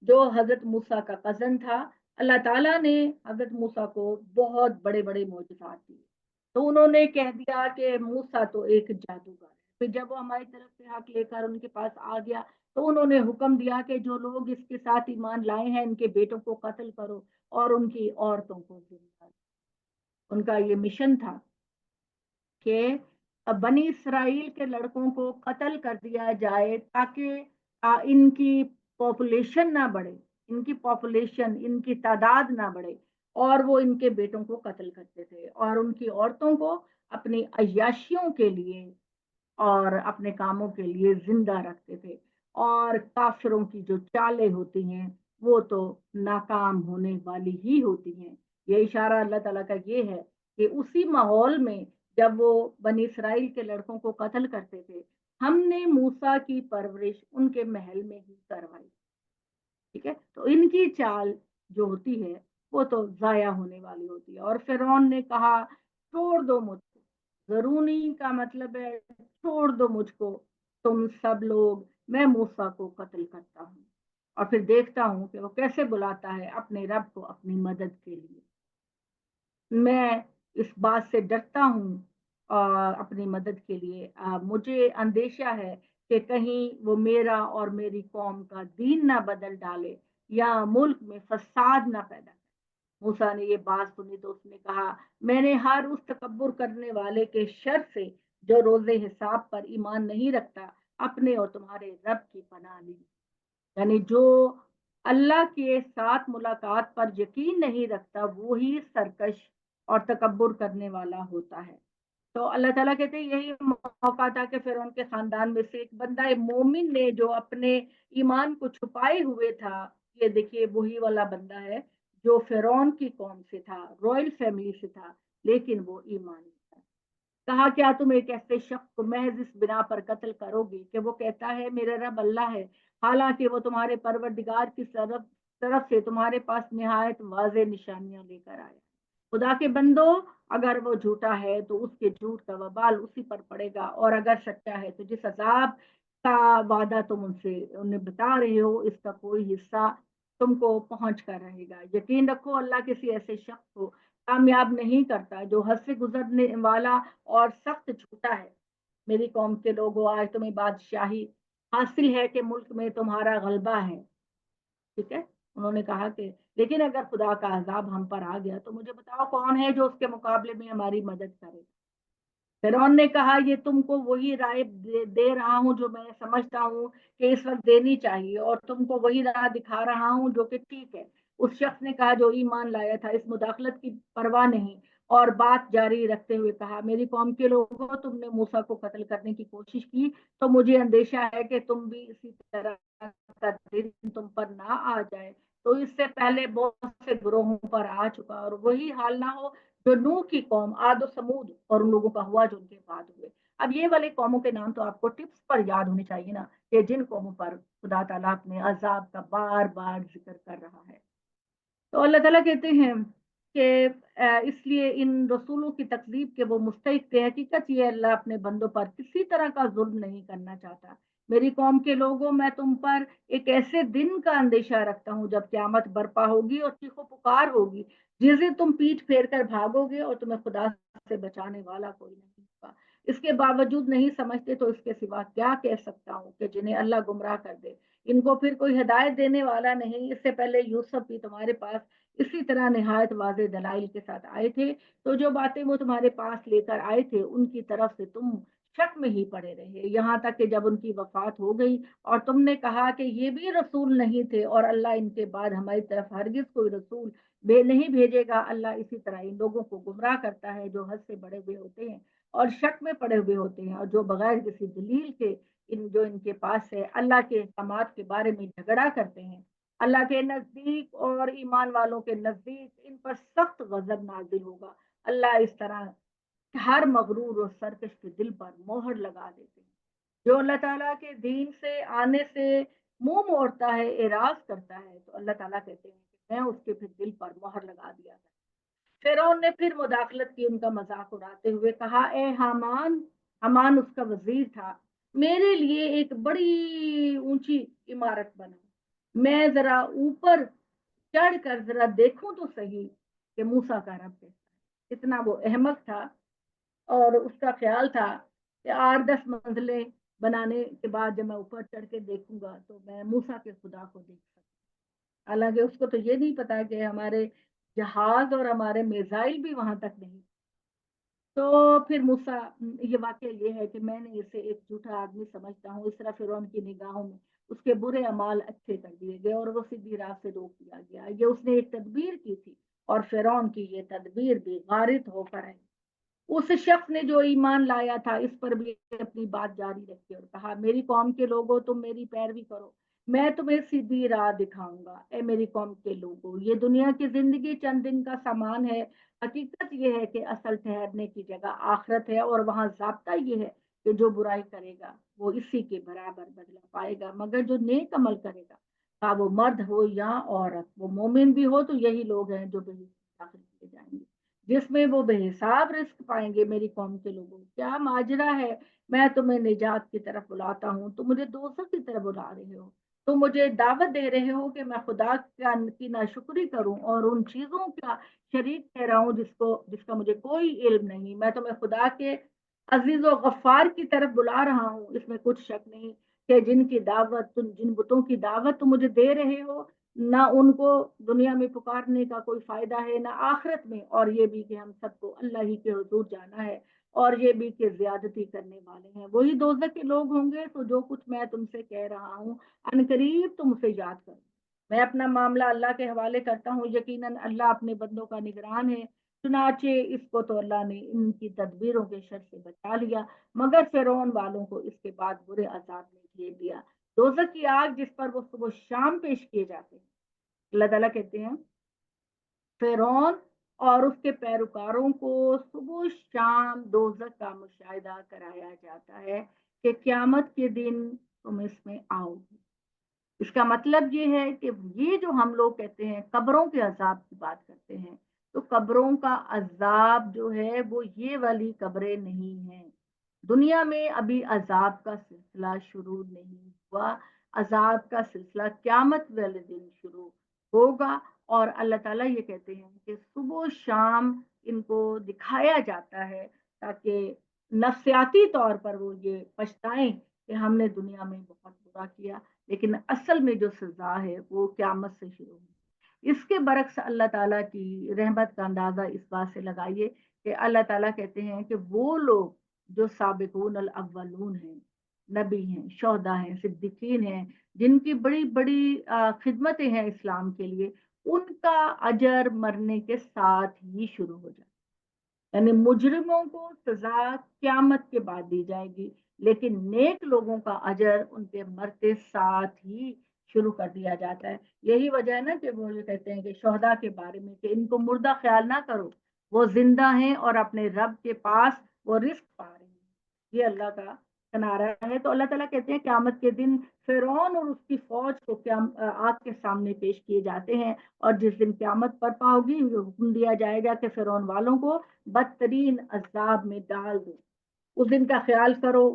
جو حضرت موسیٰ کا کزن تھا۔ اللہ تعالیٰ نے حضرت موسیٰ کو بہت بڑے بڑے معجزات دیے، تو انہوں نے کہہ دیا کہ موسیٰ تو ایک جادوگر ہے۔ پھر جب وہ ہماری طرف سے حق لے کر ان کے پاس آ گیا تو انہوں نے حکم دیا کہ جو لوگ اس کے ساتھ ایمان لائے ہیں ان کے بیٹوں کو قتل کرو اور ان کی عورتوں کو زندہ۔ ان کا یہ مشن تھا کہ بنی اسرائیل کے لڑکوں کو قتل کر دیا جائے تاکہ ان کی پاپولیشن نہ بڑھے، ان کی تعداد نہ بڑھے، اور وہ ان کے بیٹوں کو قتل کرتے تھے اور ان کی عورتوں کو اپنی عیاشیوں کے لیے اور اپنے کاموں کے لیے زندہ رکھتے تھے۔ اور کافروں کی جو چالیں ہوتی ہیں وہ تو ناکام ہونے والی ہی ہوتی ہیں۔ یہ اشارہ اللہ تعالیٰ کا یہ ہے کہ اسی ماحول میں جب وہ بنی اسرائیل کے لڑکوں کو قتل کرتے تھے، ہم نے موسیٰ کی پرورش ان کے محل میں ہی کروائی۔ ٹھیک ہے، تو ان کی چال جو ہوتی ہے وہ تو ضائع ہونے والی ہوتی ہے۔ اور فرعون نے کہا چھوڑ دو مجھ کو، ضرونی کا مطلب ہے چھوڑ دو مجھ کو تم سب لوگ، میں موسیٰ کو قتل کرتا ہوں اور پھر دیکھتا ہوں کہ وہ کیسے بلاتا ہے اپنے رب کو اپنی مدد کے لیے۔ میں اس بات سے ڈرتا ہوں اور اپنی مدد کے لیے مجھے اندیشہ ہے کہ کہیں وہ میرا اور میری قوم کا دین نہ بدل ڈالے یا ملک میں فساد نہ پیدا کرے۔ موسیٰ نے یہ بات سنی تو اس نے کہا میں نے ہر اس تکبر کرنے والے کے شر سے جو روز حساب پر ایمان نہیں رکھتا اپنے اور تمہارے رب کی پناہ لی۔ یعنی جو اللہ کے ساتھ ملاقات پر یقین نہیں رکھتا وہی سرکش اور تکبر کرنے والا ہوتا ہے۔ تو اللہ تعالیٰ کہتے ہیں یہی موقع تھا کہ فرعون کے خاندان میں سے ایک بندہ مومن نے جو اپنے ایمان کو چھپائے ہوئے تھا، یہ دیکھیے وہی والا بندہ ہے جو فرعون کی قوم سے تھا، رائل فیملی سے تھا، لیکن وہ ایمانی تھا۔ کہا کیا تم ایک ایسے شخص کو محض اس بنا پر قتل کرو گے کہ وہ کہتا ہے میرا رب اللہ ہے، حالانکہ وہ تمہارے پروردگار کی طرف طرف سے تمہارے پاس نہایت واضح نشانیاں لے کر آیا۔ خدا کے بندو، اگر وہ جھوٹا ہے تو اس کے جھوٹ کا وبال اسی پر پڑے گا، اور اگر سچا ہے تو جس عذاب کا وعدہ تم انہیں بتا رہے ہو اس کا کوئی حصہ تم کو پہنچ کر رہے گا۔ یقین رکھو اللہ کسی ایسے شخص کو کامیاب نہیں کرتا جو حد سے گزرنے والا اور سخت جھوٹا ہے۔ میری قوم کے لوگوں، آج تمہیں بادشاہی حاصل ہے کہ ملک میں تمہارا غلبہ ہے، ٹھیک ہے۔ انہوں نے کہا کہ لیکن اگر خدا کا عذاب ہم پر آ گیا تو مجھے بتاؤ کون ہے جو اس کے مقابلے میں ہماری مدد کرے۔ فرعون نے کہا یہ تم کو وہی رائے دے رہا ہوں جو میں سمجھتا ہوں کہ اس وقت دینی چاہیے، اور تم کو وہی راہ دکھا رہا ہوں جو کہ ٹھیک ہے۔ اس شخص نے کہا جو ایمان لایا تھا اس مداخلت کی پرواہ نہیں، اور بات جاری رکھتے ہوئے کہا میری قوم کے لوگوں، تم نے موسیٰ کو قتل کرنے کی کوشش کی تو مجھے اندیشہ ہے کہ تم بھی اسی طرح کا دن تم پر نہ آ جائے تو اس سے پہلے بہت سے گروہوں پر آ چکا، اور وہی حال نہ ہو جو نوح کی قوم عاد و سمود اور ان لوگوں کا ہوا جو ان کے بعد ہوئے۔ اب یہ والے قوموں کے نام تو آپ کو ٹپس پر یاد ہونے چاہیے نا، کہ جن قوموں پر خدا تعالیٰ اپنے عذاب کا بار بار ذکر کر رہا ہے۔ تو اللہ تعالیٰ کہتے ہیں کہ اس لیے ان رسولوں کی تکذیب کے وہ مستحق تھے، حقیقت یہ اللہ اپنے بندوں پر کسی طرح کا ظلم نہیں کرنا چاہتا۔ میری قوم کے لوگوں، میں تم پر ایک ایسے دن کا اندیشہ رکھتا ہوں جب قیامت برپا ہوگی اور چیخ و پکار ہوگی، جس دن تم پیٹھ پھیر کر بھاگو گے اور تمہیں خدا سے بچانے والا کوئی نہیں ہوگا۔ اس کے باوجود نہیں سمجھتے تو اس کے سوا کیا کہہ سکتا ہوں کہ جنہیں اللہ گمراہ کر دے، ان کو پھر کوئی ہدایت دینے والا نہیں۔ اس سے پہلے یوسف بھی تمہارے پاس اسی طرح نہایت واضح دلائل کے ساتھ آئے تھے، تو جو باتیں وہ تمہارے پاس لے کر آئے تھے ان کی طرف سے تم شک میں ہی پڑے رہے، یہاں تک کہ جب ان کی وفات ہو گئی اور تم نے کہا کہ یہ بھی رسول نہیں تھے اور اللہ ان کے بعد ہماری طرف ہرگز کوئی رسول نہیں بھیجے گا۔ اللہ اسی طرح ان لوگوں کو گمراہ کرتا ہے جو حد سے بڑے ہوئے ہوتے ہیں اور شک میں پڑے ہوئے ہوتے ہیں، اور جو بغیر کسی دلیل کے جو ان کے پاس ہے اللہ کے احکامات کے بارے میں جھگڑا کرتے ہیں۔ اللہ کے نزدیک اور ایمان والوں کے نزدیک ان پر سخت غضب نازل ہوگا۔ اللہ اس طرح ہر مغرور اور سرکش کے دل پر مہر لگا دیتے ہیں۔ جو اللہ تعالیٰ کے دین سے آنے سے منہ موڑتا ہے، اعراض کرتا ہے، تو اللہ تعالیٰ کہتے ہیں کہ میں اس کے پھر دل پر مہر لگا دیا تھا۔ فرعون نے پھر مداخلت کی، ان کا مذاق اڑاتے ہوئے کہا اے حامان، حامان اس کا وزیر تھا، میرے لیے ایک بڑی اونچی عمارت بنا، میں ذرا اوپر چڑھ کر ذرا دیکھوں تو صحیح کہ موسیٰ کا رب کیسا ہے۔ اتنا وہ احمق تھا اور اس کا خیال تھا کہ 8-10 منزلیں بنانے کے بعد جب میں اوپر چڑھ کے دیکھوں گا تو میں موسیٰ کے خدا کو دیکھ سکوں، حالانکہ اس کو تو یہ نہیں پتا کہ ہمارے جہاز اور ہمارے میزائل بھی وہاں تک نہیں۔ تو پھر موسیٰ، یہ واقعہ یہ ہے کہ میں نے اسے ایک جھوٹا آدمی سمجھتا ہوں، اس طرح فرعون کی نگاہوں میں اس کے برے اعمال اچھے کر دیے گئے اور وہ سیدھی راہ سے روک دیا گیا۔ یہ اس نے ایک تدبیر کی تھی اور فرعون کی یہ تدبیر بھی غارت ہو کر آئی۔ اس شخص نے جو ایمان لایا تھا اس پر بھی اپنی بات جاری رکھی اور کہا میری قوم کے لوگوں، تم میری پیروی کرو، میں تمہیں سیدھی راہ دکھاؤں گا۔ اے میری قوم کے لوگوں، یہ دنیا کی زندگی چند دن کا سامان ہے، حقیقت یہ ہے کہ اصل ٹھہرنے کی جگہ آخرت ہے، اور وہاں ضابطہ یہ ہے کہ جو برائی کرے گا وہ اسی کے برابر بدلہ پائے گا، مگر جو نیک عمل کرے گا، خواہ وہ مرد ہو یا عورت، وہ مومن بھی ہو، تو یہی لوگ ہیں جو داخل کیے جائیں گے، جس میں وہ بے حساب رزق پائیں گے۔ میری قوم کے لوگوں، کیا ماجرا ہے؟ میں تمہیں نجات کی طرف بلاتا ہوں، تم مجھے دوزخ کی طرف بلا رہے ہو۔ تم مجھے دعوت دے رہے ہو کہ میں خدا کی ناشکری کروں اور ان چیزوں کا شریک ٹھہراؤں جس کا مجھے کوئی علم نہیں۔ میں تمہیں خدا کے عزیز و غفار کی طرف بلا رہا ہوں، اس میں کچھ شک نہیں کہ جن بتوں کی دعوت تم مجھے دے رہے ہو، نہ ان کو دنیا میں پکارنے کا کوئی فائدہ ہے نہ آخرت میں، اور یہ بھی کہ ہم سب کو اللہ ہی کے حضور جانا ہے، اور یہ بھی کہ زیادتی کرنے والے ہیں وہی دوزخ کے لوگ ہوں گے۔ تو جو کچھ میں تم سے کہہ رہا ہوں عنقریب تم اسے یاد کرو۔ میں اپنا معاملہ اللہ کے حوالے کرتا ہوں، یقیناً اللہ اپنے بندوں کا نگران ہے۔ چنانچہ اس کو تو اللہ نے ان کی تدبیروں کے شر سے بچا لیا، مگر فرعون والوں کو اس کے بعد برے عذاب نے گھیر دیا، دوزخ کی آگ جس پر وہ صبح شام پیش کیے جاتے ہیں۔ اللہ تعالیٰ کہتے ہیں فرعون اور اس کے پیروکاروں کو صبح شام دوزخ کا مشاہدہ کرایا جاتا ہے کہ قیامت کے دن تم اس میں آؤ گے۔ اس کا مطلب یہ ہے کہ یہ جو ہم لوگ کہتے ہیں قبروں کے عذاب کی بات کرتے ہیں، تو قبروں کا عذاب جو ہے وہ یہ والی قبریں نہیں ہیں۔ دنیا میں ابھی عذاب کا سلسلہ شروع نہیں ہوا، عذاب کا سلسلہ قیامت والے دن شروع ہوگا۔ اور اللہ تعالیٰ یہ کہتے ہیں کہ صبح و شام ان کو دکھایا جاتا ہے تاکہ نفسیاتی طور پر وہ یہ پچھتائیں کہ ہم نے دنیا میں بہت برا کیا، لیکن اصل میں جو سزا ہے وہ قیامت سے شروع ہوگی۔ اس کے برعکس اللہ تعالیٰ کی رحمت کا اندازہ اس بات سے لگائیے کہ اللہ تعالیٰ کہتے ہیں کہ وہ لوگ جو سابقون الاولون ہیں، نبی ہیں، شہداء ہیں، صدیقین ہیں، جن کی بڑی بڑی خدمتیں ہیں اسلام کے لیے، ان کا اجر مرنے کے ساتھ ہی شروع ہو جائے۔ یعنی مجرموں کو سزا قیامت کے بعد دی جائے گی، لیکن نیک لوگوں کا اجر ان کے مرتے ساتھ ہی شروع کر دیا جاتا ہے۔ یہی وجہ ہے نا کہ وہ یہ کہتے ہیں کہ شہداء کے بارے میں کہ ان کو مردہ خیال نہ کرو، وہ زندہ ہیں اور اپنے رب کے پاس وہ رزق پا رہے ہیں۔ یہ اللہ کا کنارہ ہے۔ تو اللہ تعالیٰ کہتے ہیں قیامت کے دن فرعون اور اس کی فوج کو آگ کے سامنے پیش کیے جاتے ہیں، اور جس دن قیامت برپا ہوگی حکم دیا جائے گا کہ فرعون والوں کو بدترین عذاب میں ڈال دو۔ اس دن کا خیال کرو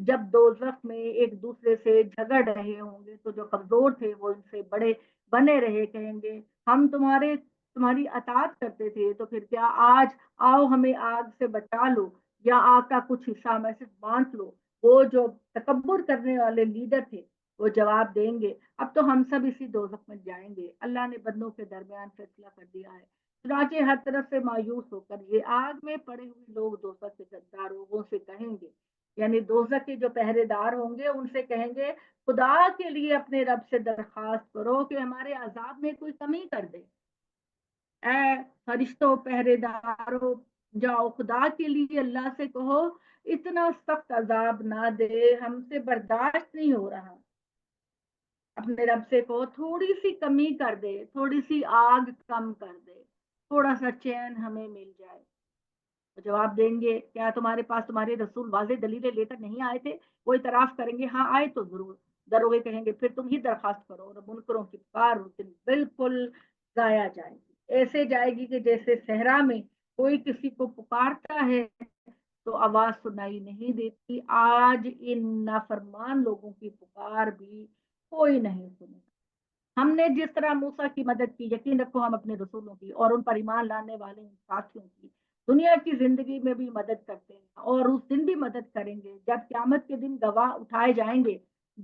جب دوزخ میں ایک دوسرے سے جھگڑ رہے ہوں گے، تو جو کمزور تھے وہ ان سے بڑے بنے رہے کہیں گے ہم تمہاری اطاعت کرتے تھے، تو پھر کیا آج آؤ ہمیں آگ سے بچا لو، یا آگ کا کچھ حصہ ہمیں سے بانٹ لو۔ وہ جو تکبر کرنے والے لیڈر تھے وہ جواب دیں گے اب تو ہم سب اسی دوزخ میں جائیں گے، اللہ نے بندوں کے درمیان فیصلہ کر دیا ہے۔ چنانچہ ہر طرف سے مایوس ہو کر یہ آگ میں پڑے ہوئے لوگ دوزخ کے گداروں سے کہیں گے، یعنی دوزخ کے جو پہرے دار ہوں گے ان سے کہیں گے خدا کے لیے اپنے رب سے درخواست کرو کہ ہمارے عذاب میں کوئی کمی کر دے۔ اے فرشتوں پہرے داروں، جاؤ خدا کے لیے اللہ سے کہو اتنا سخت عذاب نہ دے، ہم سے برداشت نہیں ہو رہا۔ اپنے رب سے کہو تھوڑی سی کمی کر دے، تھوڑی سی آگ کم کر دے، تھوڑا سا چین ہمیں مل جائے۔ تو جواب دیں گے کیا تمہارے پاس تمہارے رسول واضح دلیلیں لے کر نہیں آئے تھے؟ وہ اعتراف کریں گے ہاں آئے تو ضرور۔ دروغے کہیں گے پھر تم ہی درخواست کرو، اور منکروں کی پکار اس دن بالکل ضائع جائے گی، ایسے جائے گی کہ جیسے صحرا میں کوئی کسی کو پکارتا ہے تو آواز سنائی نہیں دیتی، آج ان نافرمان لوگوں کی پکار بھی کوئی نہیں سنے۔ ہم نے جس طرح موسیٰ کی مدد کی، یقین رکھو ہم اپنے رسولوں کی اور ان پر ایمان لانے والے ساتھیوں کی دنیا کی زندگی میں بھی مدد کرتے ہیں، اور اس دن بھی مدد کریں گے جب قیامت کے دن گواہ اٹھائے جائیں گے،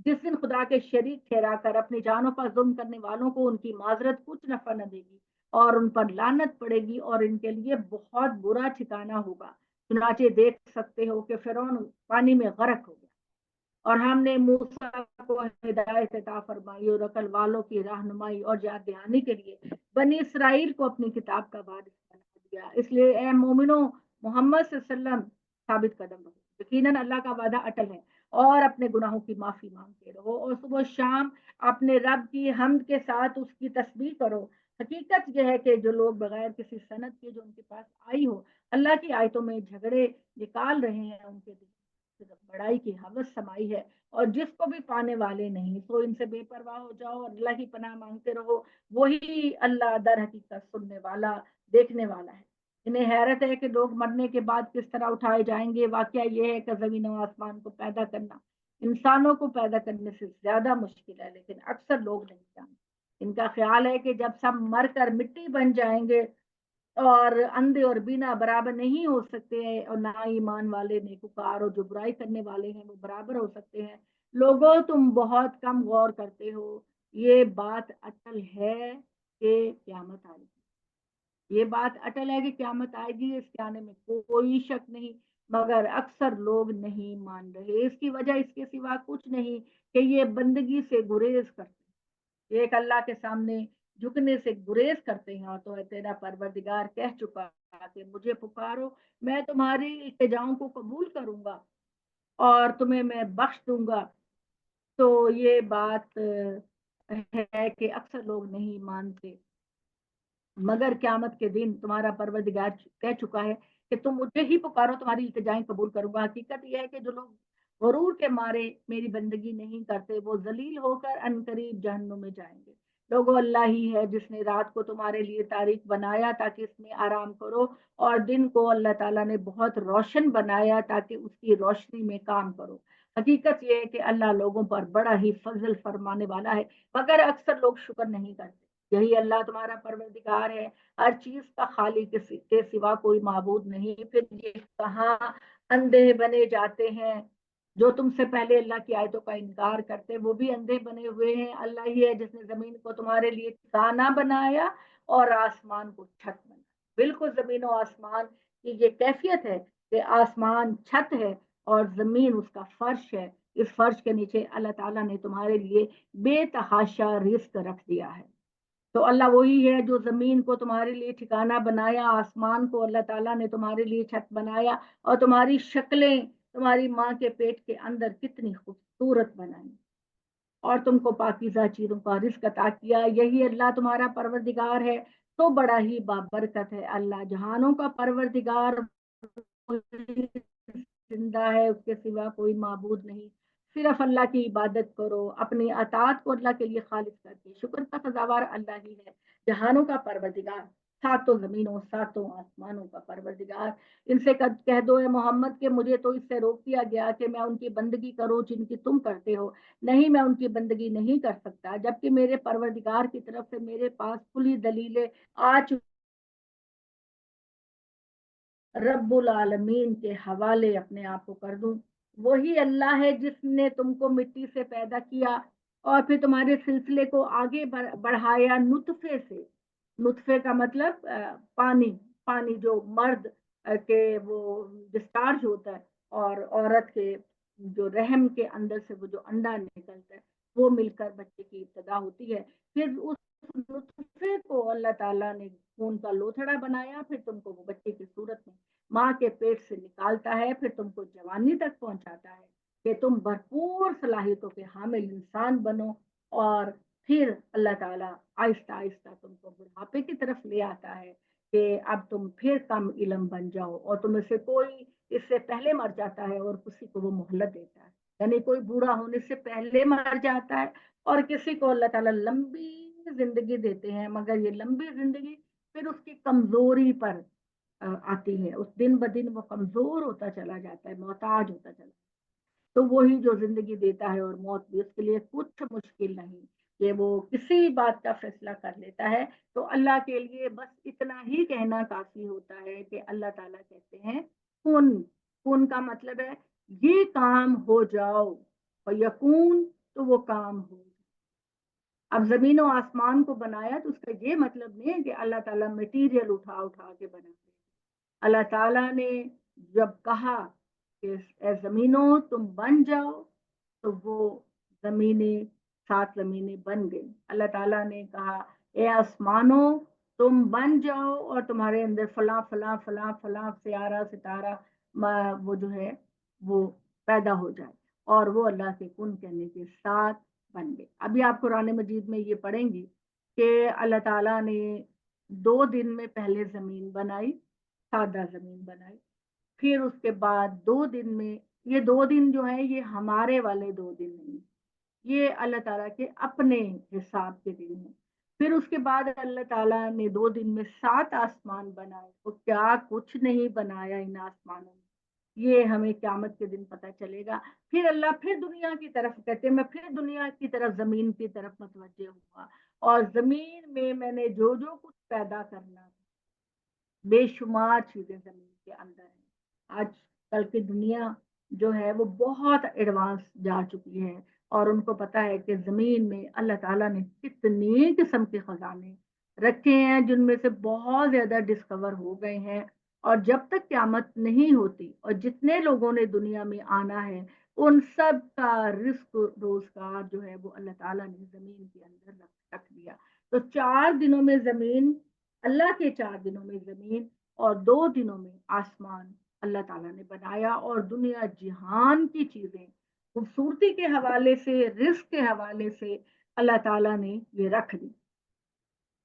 جس دن خدا کے شریک ٹھہرا کر اپنی جانوں پر ظلم کرنے والوں کو ان کی معذرت کچھ نفع نہ دے گی، اور ان پر لعنت پڑے گی، اور ان کے لیے بہت برا ٹھکانہ ہوگا۔ چنانچہ دیکھ سکتے ہو کہ فرعون پانی میں غرق ہو گیا، اور ہم نے موسیٰ کو ہدایت عطا فرمائی اور عقل والوں کی رہنمائی اور یاد دہانی کے لیے بنی اسرائیل کو اپنی کتاب کا وارث بنا دیا۔ اس لیے اے مومنو، محمد صلی اللہ علیہ وسلم ثابت قدم رہو، یقیناً اللہ کا وعدہ اٹل ہے، اور اپنے گناہوں کی معافی مانگتے رہو، اور صبح شام اپنے رب کی حمد کے ساتھ اس کی تسبیح کرو۔ حقیقت یہ ہے کہ جو لوگ بغیر کسی سند کے جو ان کے پاس آئی ہو اللہ کی آیتوں میں جھگڑے نکال رہے ہیں، ان کے دل بڑائی کی حوث سمائی ہے، اور جس کو بھی پانے والے نہیں، تو ان سے بے پرواہ ہو جاؤ اور اللہ کی پناہ مانگتے رہو، وہی اللہ در حقیقت سننے والا دیکھنے والا ہے۔ انہیں حیرت ہے کہ لوگ مرنے کے بعد کس طرح اٹھائے جائیں گے۔ واقعہ یہ ہے کہ زمین و آسمان کو پیدا کرنا انسانوں کو پیدا کرنے سے زیادہ مشکل ہے، لیکن اکثر لوگ نہیں جانتے۔ ان کا خیال ہے کہ جب سب مر کر مٹی بن جائیں گے اور اندھے اور بینا برابر نہیں ہو سکتے ہیں، اور نہ ایمان والے نیکوکار اور جو برائی کرنے والے ہیں وہ برابر ہو سکتے ہیں۔ لوگوں تم بہت کم غور کرتے ہو، یہ بات اٹل ہے کہ قیامت آئے گی، یہ بات اٹل ہے کہ قیامت آئے گی، اس کے آنے میں کوئی شک نہیں، مگر اکثر لوگ نہیں مان رہے۔ اس کی وجہ اس کے سوا کچھ نہیں کہ یہ بندگی سے گریز کرتے ہیں، ایک اللہ کے سامنے جھکنے سے گریز کرتے ہیں، اور تو تیرا پروردگار کہہ چکا کہ مجھے پکارو، میں تمہاری التجاؤں کو قبول کروں گا اور تمہیں میں بخش دوں گا۔ تو یہ بات ہے کہ اکثر لوگ نہیں مانتے، مگر قیامت کے دن تمہارا پروردگار کہہ چکا ہے کہ تم مجھے ہی پکارو، تمہاری التجائیں قبول کروں گا۔ حقیقت یہ ہے کہ جو لوگ غرور کے مارے میری بندگی نہیں کرتے، وہ ذلیل ہو کر عنقریب جہنم میں جائیں گے۔ لوگوں، اللہ ہی ہے جس نے رات کو تمہارے لیے تاریک بنایا تاکہ اس میں آرام کرو، اور دن کو اللہ تعالیٰ نے بہت روشن بنایا تاکہ اس کی روشنی میں کام کرو۔ حقیقت یہ ہے کہ اللہ لوگوں پر بڑا ہی فضل فرمانے والا ہے، مگر اکثر لوگ شکر نہیں کرتے۔ یہی اللہ تمہارا پروردگار ہے، ہر چیز کا خالق کے سوا کوئی معبود نہیں۔ پھر یہ کہاں اندھے بنے جاتے ہیں جو تم سے پہلے اللہ کی آیتوں کا انکار کرتے، وہ بھی اندھے بنے ہوئے ہیں۔ اللہ ہی ہے جس نے زمین کو تمہارے لیے ٹھکانہ بنایا اور آسمان کو چھت بنایا۔ بالکل زمین و آسمان کی یہ کیفیت ہے کہ آسمان چھت ہے اور زمین اس کا فرش ہے۔ اس فرش کے نیچے اللہ تعالیٰ نے تمہارے لیے بے تحاشا رزق رکھ دیا ہے۔ تو اللہ وہی ہے جو زمین کو تمہارے لیے ٹھکانہ بنایا، آسمان کو اللہ تعالیٰ نے تمہارے لیے چھت بنایا، اور تمہاری شکلیں تمہاری ماں کے پیٹ کے اندر کتنی خوبصورت بنائی، اور تم کو پاکیزہ چیزوں کا رزق عطا کیا۔ یہی اللہ تمہارا پروردگار ہے، تو بڑا ہی بابرکت ہے۔ اللہ جہانوں کا پروردگار زندہ ہے، اس کے سوا کوئی معبود نہیں۔ صرف اللہ کی عبادت کرو، اپنی اطاعت کو اللہ کے لیے خالص کر کے۔ شکر کا سزاوار اللہ ہی ہے، جہانوں کا پروردگار، ساتوں زمینوں ساتوں آسمانوں کا پروردگار۔ ان سے کہہ دو اے محمد کہ مجھے تو اس سے روک دیا گیا کہ میں ان کی بندگی کروں جن کی تم کرتے ہو، نہیں میں ان کی بندگی نہیں کر سکتا، جبکہ میرے پروردگار کی طرف سے میرے پاس کھلی دلیلیں آ چکی۔ رب العالمین کے حوالے اپنے آپ کو کر دوں۔ وہی اللہ ہے جس نے تم کو مٹی سے پیدا کیا اور پھر تمہارے سلسلے کو آگے بڑھایا نطفے سے۔ نطفے کا مطلب پانی، پانی جو مرد کے وہ ڈسچارج ہوتا ہے، اور عورت کے جو رحم کے اندر سے وہ جو انڈا نکلتا ہے وہ مل کر بچے کی ابتدا ہوتی ہے۔ پھر اس نطفے کو اللہ تعالیٰ نے خون کا لوتھڑا بنایا، پھر تم کو وہ بچے کی صورت میں ماں کے پیٹ سے نکالتا ہے، پھر تم کو جوانی تک پہنچاتا ہے کہ تم بھرپور صلاحیتوں کے حامل انسان بنو، اور پھر اللہ تعالیٰ آہستہ آہستہ تم کو بڑھاپے کی طرف لے آتا ہے کہ اب تم پھر کم علم بن جاؤ، اور تم سے کوئی اس سے پہلے مر جاتا ہے اور کسی کو وہ مہلت دیتا ہے، یعنی کوئی بوڑھا ہونے سے پہلے مر جاتا ہے اور کسی کو اللہ تعالیٰ لمبی زندگی دیتے ہیں، مگر یہ لمبی زندگی پھر اس کی کمزوری پر آتی ہے، اس دن بدن وہ کمزور ہوتا چلا جاتا ہے، محتاج ہوتا چلا جاتا ہے۔ تو وہی جو زندگی دیتا ہے اور موت بھی اس کے لیے کچھ مشکل نہیں کہ وہ کسی بات کا فیصلہ کر لیتا ہے۔ تو اللہ کے لیے بس اتنا ہی کہنا کافی ہوتا ہے کہ اللہ تعالیٰ کہتے ہیں کن۔ کن کا مطلب ہے یہ کام ہو جاؤ، اور یکون تو وہ کام ہو۔ اب زمین و آسمان کو بنایا تو اس کا یہ مطلب نہیں ہے کہ اللہ تعالیٰ مٹیریل اٹھا اٹھا کے بنا دے۔ اللہ تعالیٰ نے جب کہا کہ اے زمینوں تم بن جاؤ، تو وہ زمینیں 7 زمینیں بن گئی۔ اللہ تعالیٰ نے کہا اے آسمانوں تم بن جاؤ اور تمہارے اندر فلاں فلاں فلاں فلاں سیارہ ستارہ وہ جو ہے وہ پیدا ہو جائے، اور وہ اللہ کے کن کہنے کے ساتھ بن گئے۔ ابھی آپ قرآن مجید میں یہ پڑھیں گی کہ اللہ تعالیٰ نے 2 دن میں پہلے زمین بنائی، سادہ زمین بنائی، پھر اس کے بعد 2 دن میں، یہ 2 دن جو ہیں یہ ہمارے والے 2 دن نہیں، یہ اللہ تعالیٰ کے اپنے حساب کے دن ہیں۔ پھر اس کے بعد اللہ تعالیٰ نے 2 دن میں 7 آسمان بنائے، تو کیا کچھ نہیں بنایا ان آسمانوں میں، یہ ہمیں قیامت کے دن پتہ چلے گا۔ پھر اللہ پھر دنیا کی طرف کہتے ہیں میں پھر دنیا کی طرف زمین کی طرف متوجہ ہوا، اور زمین میں میں نے جو جو کچھ پیدا کرنا، بے شمار چیزیں زمین کے اندر ہیں۔ آج کل کی دنیا جو ہے وہ بہت ایڈوانس جا چکی ہے، اور ان کو پتا ہے کہ زمین میں اللہ تعالیٰ نے کتنی قسم کے خزانے رکھے ہیں، جن میں سے بہت زیادہ ڈسکور ہو گئے ہیں، اور جب تک قیامت نہیں ہوتی اور جتنے لوگوں نے دنیا میں آنا ہے ان سب کا رزق روزگار جو ہے وہ اللہ تعالیٰ نے زمین کے اندر رکھ دیا۔ تو 4 دنوں میں زمین، اللہ کے 4 دنوں میں زمین اور 2 دنوں میں آسمان اللہ تعالیٰ نے بنایا، اور دنیا جہان کی چیزیں خوبصورتی کے حوالے سے، رزق کے حوالے سے اللہ تعالیٰ نے یہ رکھ دی۔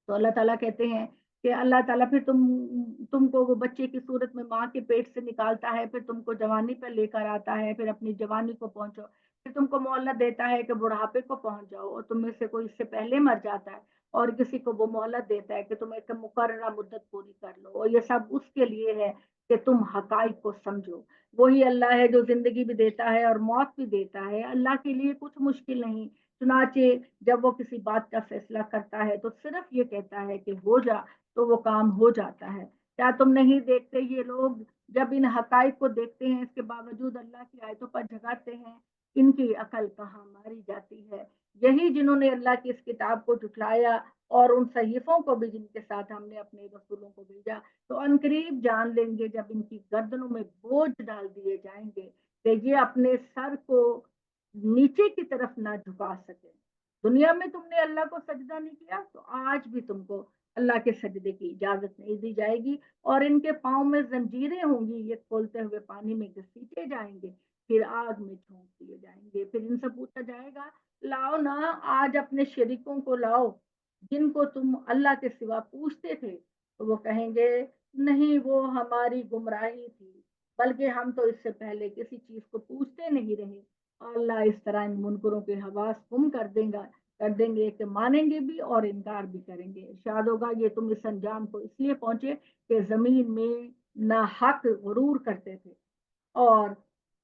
تو اللہ تعالیٰ کہتے ہیں کہ اللہ تعالیٰ پھر تم کو وہ بچے کی صورت میں ماں کے پیٹ سے نکالتا ہے، پھر تم کو جوانی پر لے کر آتا ہے، پھر اپنی جوانی کو پہنچو، پھر تم کو مہلت دیتا ہے کہ بڑھاپے کو پہنچ جاؤ، اور تم میں سے کوئی اس سے پہلے مر جاتا ہے، اور کسی کو وہ مہلت دیتا ہے کہ تم ایک مقررہ مدت پوری کر لو، اور یہ سب اس کے لیے ہے کہ تم حقائق کو سمجھو۔ وہی اللہ ہے جو زندگی بھی دیتا ہے اور موت بھی دیتا ہے، اللہ کے لیے کچھ مشکل نہیں۔ چنانچہ جب وہ کسی بات کا فیصلہ کرتا ہے تو صرف یہ کہتا ہے کہ ہو جا، تو وہ کام ہو جاتا ہے۔ کیا تم نہیں دیکھتے یہ لوگ جب ان حقائق کو دیکھتے ہیں، اس کے باوجود اللہ کی آیتوں پر جھگڑتے ہیں؟ ان کی عقل کہاں ماری جاتی ہے؟ یہی جنہوں نے اللہ کی اس کتاب کو جھٹلایا اور ان صحیفوں کو بھی جن کے ساتھ ہم نے اپنے رسولوں کو بھیجا، تو عنقریب جان لیں گے جب ان کی گردنوں میں بوجھ ڈال دیے جائیں گے کہ یہ اپنے سر کو نیچے کی طرف نہ جھکا سکے۔ دنیا میں تم نے اللہ کو سجدہ نہیں کیا، تو آج بھی تم کو اللہ کے سجدے کی اجازت نہیں دی جائے گی، اور ان کے پاؤں میں زنجیریں ہوں گی، یہ کھولتے ہوئے پانی میں گھسیٹے جائیں گے، پھر آگ میں جھونک دیے جائیں گے۔ پھر ان سے پوچھا جائے گا، لاؤ نا آج اپنے شریکوں کو لاؤ جن کو تم اللہ کے سوا پوچھتے تھے، تو وہ کہیں گے نہیں، وہ ہماری گمراہی تھی، بلکہ ہم تو اس سے پہلے کسی چیز کو پوچھتے نہیں رہے۔ اور اللہ اس طرح ان منکروں کے حواس گم کر دیں گے کہ مانیں گے بھی اور انکار بھی کریں گے۔ ارشاد ہوگا یہ تم اس انجام کو اس لیے پہنچے کہ زمین میں ناحق غرور کرتے تھے اور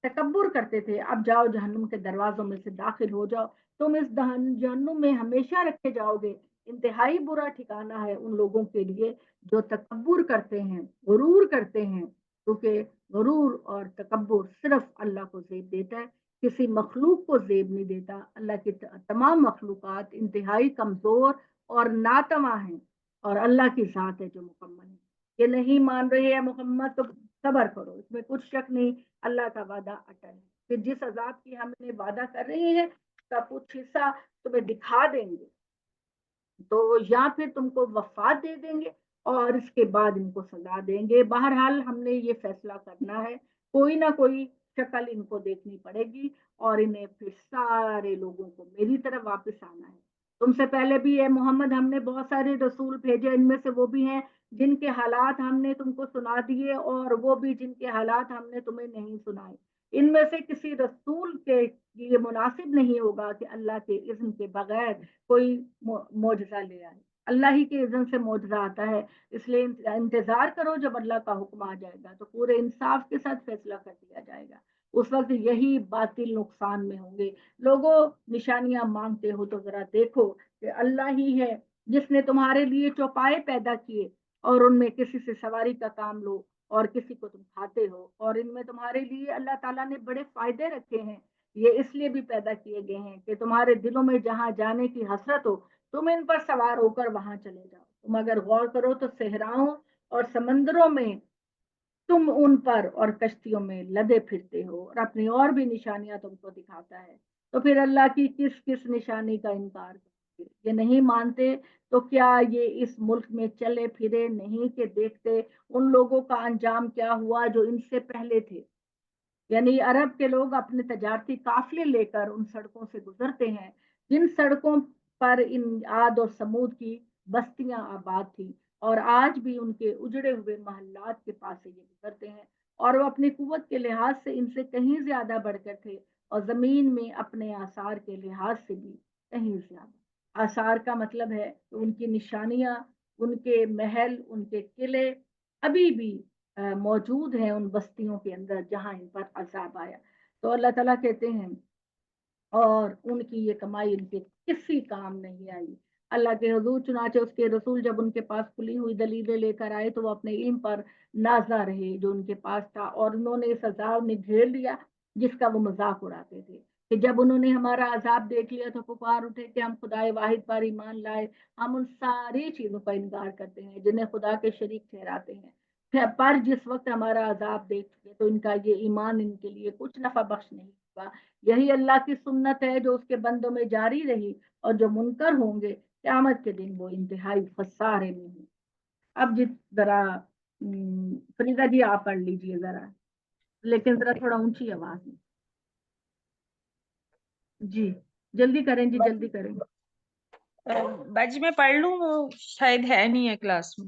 تکبر کرتے تھے، اب جاؤ جہنم کے دروازوں میں سے داخل ہو جاؤ، تم اس جہنم میں ہمیشہ رکھے جاؤ گے۔ انتہائی برا ٹھکانہ ہے ان لوگوں کے لیے جو تکبر کرتے ہیں، غرور کرتے ہیں، کیونکہ غرور اور تکبر صرف اللہ کو زیب دیتا ہے، کسی مخلوق کو زیب نہیں دیتا۔ اللہ کی تمام مخلوقات انتہائی کمزور اور ناتواں ہیں، اور اللہ کی ذات ہے جو مکمل ہے۔ یہ نہیں مان رہے ہیں محمد تو صبر کرو، اس میں کچھ شک نہیں، اللہ کا وعدہ اٹل ہے۔ پھر جس عذاب کی ہم نے وعدہ کر رہے ہیں اس کا کچھ حصہ تمہیں دکھا دیں گے، تو یا پھر تم کو وفات دے دیں گے اور اس کے بعد ان کو سزا دیں گے۔ بہرحال ہم نے یہ فیصلہ کرنا ہے، کوئی نہ کوئی شکل ان کو دیکھنی پڑے گی، اور انہیں پھر سارے لوگوں کو میری طرف واپس آنا ہے۔ تم سے پہلے بھی اے محمد ہم نے بہت سارے رسول بھیجے، ان میں سے وہ بھی ہیں جن کے حالات ہم نے تم کو سنا دیے، اور وہ بھی جن کے حالات ہم نے تمہیں نہیں سنائے۔ ان میں سے کسی رسول کے یہ مناسب نہیں ہوگا کہ اللہ کے اذن کے بغیر کوئی معجزہ لے آئے، اللہ ہی کے اذن سے معجزہ آتا ہے۔ اس لیے انتظار کرو، جب اللہ کا حکم آ جائے گا تو پورے انصاف کے ساتھ فیصلہ کر دیا جائے گا، اس وقت یہی باطل نقصان میں ہوں گے۔ لوگوں نشانیاں مانگتے ہو تو ذرا دیکھو کہ اللہ ہی ہے جس نے تمہارے لیے چوپائے پیدا کیے، اور ان میں کسی سے سواری کا کام لو اور کسی کو تم کھاتے ہو، اور ان میں تمہارے لیے اللہ تعالیٰ نے بڑے فائدے رکھے ہیں۔ یہ اس لیے بھی پیدا کیے گئے ہیں کہ تمہارے دلوں میں جہاں جانے کی حسرت ہو تم ان پر سوار ہو کر وہاں چلے جاؤ۔ تم اگر غور کرو تو صحراؤں اور سمندروں میں تم ان پر اور کشتیوں میں لدے پھرتے ہو، اور اپنی اور بھی نشانیاں تم کو دکھاتا ہے، تو پھر اللہ کی کس کس نشانی کا انکار کرتے؟ یہ نہیں مانتے تو کیا یہ اس ملک میں چلے پھرے نہیں کہ دیکھتے ان لوگوں کا انجام کیا ہوا جو ان سے پہلے تھے؟ یعنی عرب کے لوگ اپنے تجارتی قافلے لے کر ان سڑکوں سے گزرتے ہیں جن سڑکوں پر ان عاد اور سمود کی بستیاں آباد تھی، اور آج بھی ان کے اجڑے ہوئے محلات کے پاس سے یہ گزرتے ہیں، اور وہ اپنی قوت کے لحاظ سے ان سے کہیں زیادہ بڑھ کر تھے، اور زمین میں اپنے آثار کے لحاظ سے بھی کہیں زیادہ۔ آثار کا مطلب ہے کہ ان کی نشانیاں، ان کے محل، ان کے قلعے ابھی بھی موجود ہیں ان بستیوں کے اندر جہاں ان پر عذاب آیا۔ تو اللہ تعالیٰ کہتے ہیں اور ان کی یہ کمائی ان کے کسی کام نہیں آئی۔ اللہ کے حضور چنانچہ اس کے رسول جب ان کے پاس کھلی ہوئی دلیلیں لے کر آئے تو وہ اپنے علم پر نازا رہے جو ان کے پاس تھا، اور انہوں نے اس عذاب میں گھیر لیا جس کا وہ مذاق اڑاتے تھے، کہ جب انہوں نے ہمارا عذاب دیکھ لیا تو پکار اٹھے کہ ہم خدائے واحد پر ایمان لائے، ہم ان ساری چیزوں کا انکار کرتے ہیں جنہیں خدا کے شریک ٹھہراتے ہیں، پر جس وقت ہمارا عذاب دیکھ چکے تو ان کا یہ ایمان ان کے لیے کچھ نفع بخش نہیں ہوا۔ یہی اللہ کی سنت ہے جو اس کے بندوں میں جاری رہی، اور جو منکر ہوں گے قیامت کے دن وہ انتہائی خسارے میں ہوں۔ اب ذرا فریدہ جی آپ پڑھ لیجئے ذرا، لیکن ذرا تھوڑا اونچی آواز میں جی، جلدی کریں جی، جلدی کریں۔ باجی میں پڑھ لوں، وہ شاید ہے نہیں ہے کلاس میں۔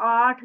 8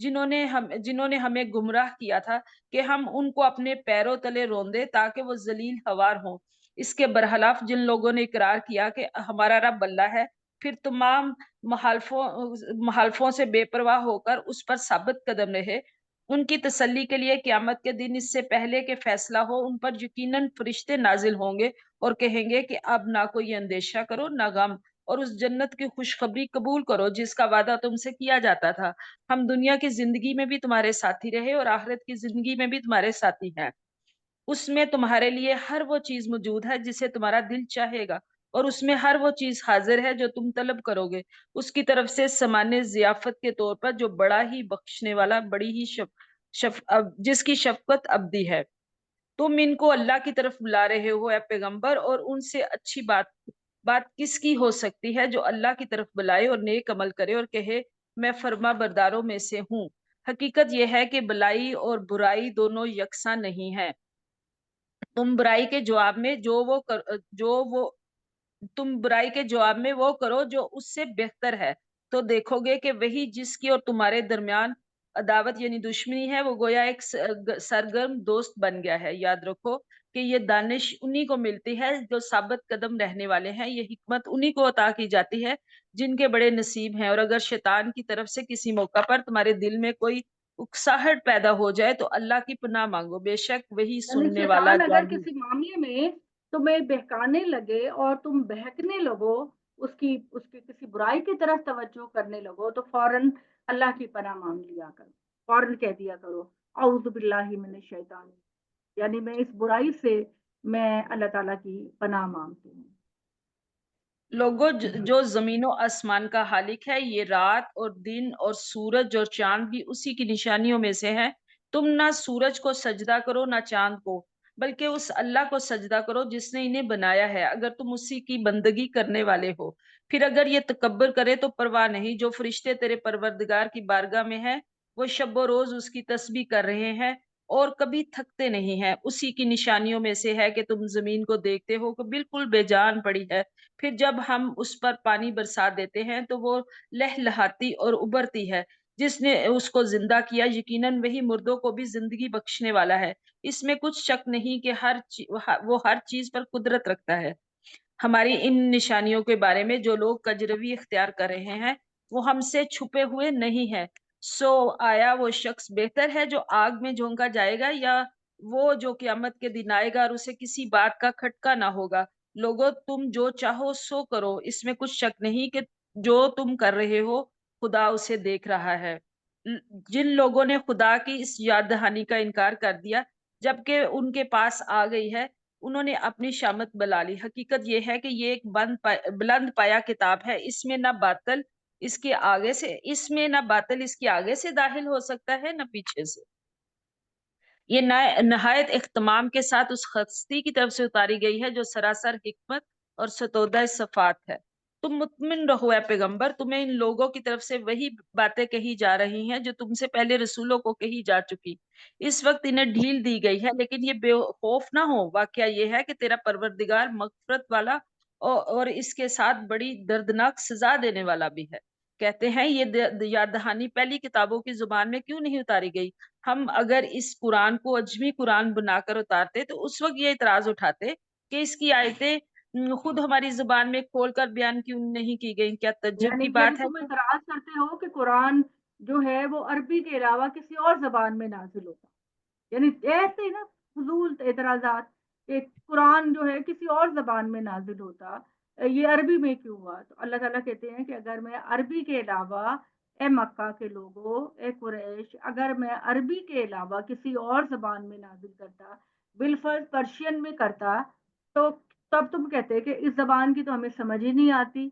جنہوں نے ہمیں گمراہ کیا تھا کہ ہم ان کو اپنے پیروں تلے روندے تاکہ وہ ذلیل خوار ہوں۔ اس کے برخلاف جن لوگوں نے اقرار کیا کہ ہمارا رب اللہ ہے، پھر تمام مخالفوں سے بے پرواہ ہو کر اس پر ثابت قدم رہے، ان کی تسلی کے لیے قیامت کے دن اس سے پہلے کہ فیصلہ ہو ان پر یقیناً فرشتے نازل ہوں گے اور کہیں گے کہ اب نہ کوئی اندیشہ کرو نہ غم، اور اس جنت کی خوشخبری قبول کرو جس کا وعدہ تم سے کیا جاتا تھا۔ ہم دنیا کی زندگی میں بھی تمہارے ساتھی رہے اور آخرت کی زندگی میں بھی تمہارے ساتھی ہیں۔ اس میں تمہارے لیے ہر وہ چیز موجود ہے جسے تمہارا دل چاہے گا، اور اس میں ہر وہ چیز حاضر ہے جو تم طلب کرو گے، اس کی طرف سے سامان ضیافت کے طور پر جو بڑا ہی بخشنے والا، بڑی ہی جس کی شفقت ابدی ہے۔ تم ان کو اللہ کی طرف بلا رہے ہو اے پیغمبر، اور ان سے اچھی بات کس کی ہو سکتی ہے جو اللہ کی طرف بلائے اور نیک عمل کرے اور کہے میں فرما برداروں میں سے ہوں۔ حقیقت یہ ہے کہ بلائی اور برائی دونوں یکساں نہیں ہیں۔ تم برائی کے جواب میں تم برائی کے جواب میں وہ کرو جو اس سے بہتر ہے، تو دیکھو گے کہ وہی جس کی اور تمہارے درمیان عداوت یعنی دشمنی ہے وہ گویا ایک سرگرم دوست بن گیا ہے۔ یاد رکھو کہ یہ دانش انہی کو ملتی ہے جو ثابت قدم رہنے والے ہیں، یہ حکمت انہی کو عطا کی جاتی ہے جن کے بڑے نصیب ہیں۔ اور اگر شیطان کی طرف سے کسی موقع پر تمہارے دل میں کوئی اکساہٹ پیدا ہو جائے تو اللہ کی پناہ مانگو، بے شک وہی یعنی سننے والا شیطان اگر جاننے۔ کسی معاملے میں تمہیں بہکانے لگے اور تم بہکنے لگو، اس کی کسی برائی کی طرف توجہ کرنے لگو، تو فوراً اللہ کی پناہ مانگ لیا کرو، فوراً کہہ دیا کرو اعوذ باللہ من الشیطان، یعنی میں اس برائی سے میں اللہ تعالیٰ کی پناہ مانگتی ہوں۔ لوگوں جو زمین و آسمان کا خالق ہے، یہ رات اور دن اور سورج اور چاند بھی اسی کی نشانیوں میں سے ہیں۔ تم نہ سورج کو سجدہ کرو نہ چاند کو، بلکہ اس اللہ کو سجدہ کرو جس نے انہیں بنایا ہے، اگر تم اسی کی بندگی کرنے والے ہو۔ پھر اگر یہ تکبر کرے تو پرواہ نہیں، جو فرشتے تیرے پروردگار کی بارگاہ میں ہیں وہ شب و روز اس کی تسبیح کر رہے ہیں اور کبھی تھکتے نہیں ہیں۔ اسی کی نشانیوں میں سے ہے کہ تم زمین کو دیکھتے ہو کہ بالکل بے جان پڑی ہے، پھر جب ہم اس پر پانی برسا دیتے ہیں تو وہ لہلہاتی اور ابھرتی ہے۔ جس نے اس کو زندہ کیا یقیناً وہی مردوں کو بھی زندگی بخشنے والا ہے۔ اس میں کچھ شک نہیں کہ وہ ہر چیز پر قدرت رکھتا ہے۔ ہماری ان نشانیوں کے بارے میں جو لوگ کجروی اختیار کر رہے ہیں وہ ہم سے چھپے ہوئے نہیں ہیں۔ سو آیا وہ شخص بہتر ہے جو آگ میں جھونکا جائے گا، یا وہ جو قیامت کے دن آئے گا اور اسے کسی بات کا کھٹکا نہ ہوگا؟ لوگوں تم جو چاہو سو کرو، اس میں کچھ شک نہیں کہ جو تم کر رہے ہو خدا اسے دیکھ رہا ہے۔ جن لوگوں نے خدا کی اس یاد دہانی کا انکار کر دیا جبکہ ان کے پاس آ گئی ہے، انہوں نے اپنی شامت بلا لی۔ حقیقت یہ ہے کہ یہ ایک بلند پایا کتاب ہے، اس میں نہ باطل اس کے آگے سے داخل ہو سکتا ہے نہ پیچھے سے۔ یہ نہایت اہتمام کے ساتھ اس ہستی کی طرف سے اتاری گئی ہے جو سراسر حکمت اور ستودہ صفات ہے۔ تم مطمئن رہو اے پیغمبر، تمہیں ان لوگوں کی طرف سے وہی باتیں کہی جا رہی ہیں جو تم سے پہلے رسولوں کو کہی جا چکی۔ اس وقت انہیں ڈھیل دی گئی ہے لیکن یہ بے خوف نہ ہو۔ واقعہ یہ ہے کہ تیرا پروردگار مغفرت والا اور اس کے ساتھ بڑی دردناک سزا دینے والا بھی ہے۔ کہتے ہیں یہ یاد دہانی پہلی کتابوں کی زبان میں کیوں نہیں اتاری گئی؟ ہم اگر اس قرآن کو اجمی قرآن بنا کر اتارتے تو اس وقت یہ اعتراض اٹھاتے کہ اس کی آیتیں خود ہماری زبان میں کھول کر بیان کیوں نہیں کی گئی؟ کیا تعجب یعنی کی کہ ابھی بات ہے تم کہ اعتراض کرتے ہو کہ قرآن جو ہے وہ عربی کے علاوہ کسی اور زبان میں نازل ہوتا، یعنی ایسے نا فضول اعتراضات کہ قرآن جو ہے کسی اور زبان میں نازل ہوتا، یہ عربی میں کیوں ہوا؟ تو اللہ تعالیٰ کہتے ہیں کہ اگر میں عربی کے علاوہ، اے مکہ کے لوگوں، اے قریش، اگر میں عربی کے علاوہ کسی اور زبان میں نازل کرتا، بالفرض پرشین میں کرتا، تو تب تم کہتے کہ اس زبان کی تو ہمیں سمجھ ہی نہیں آتی،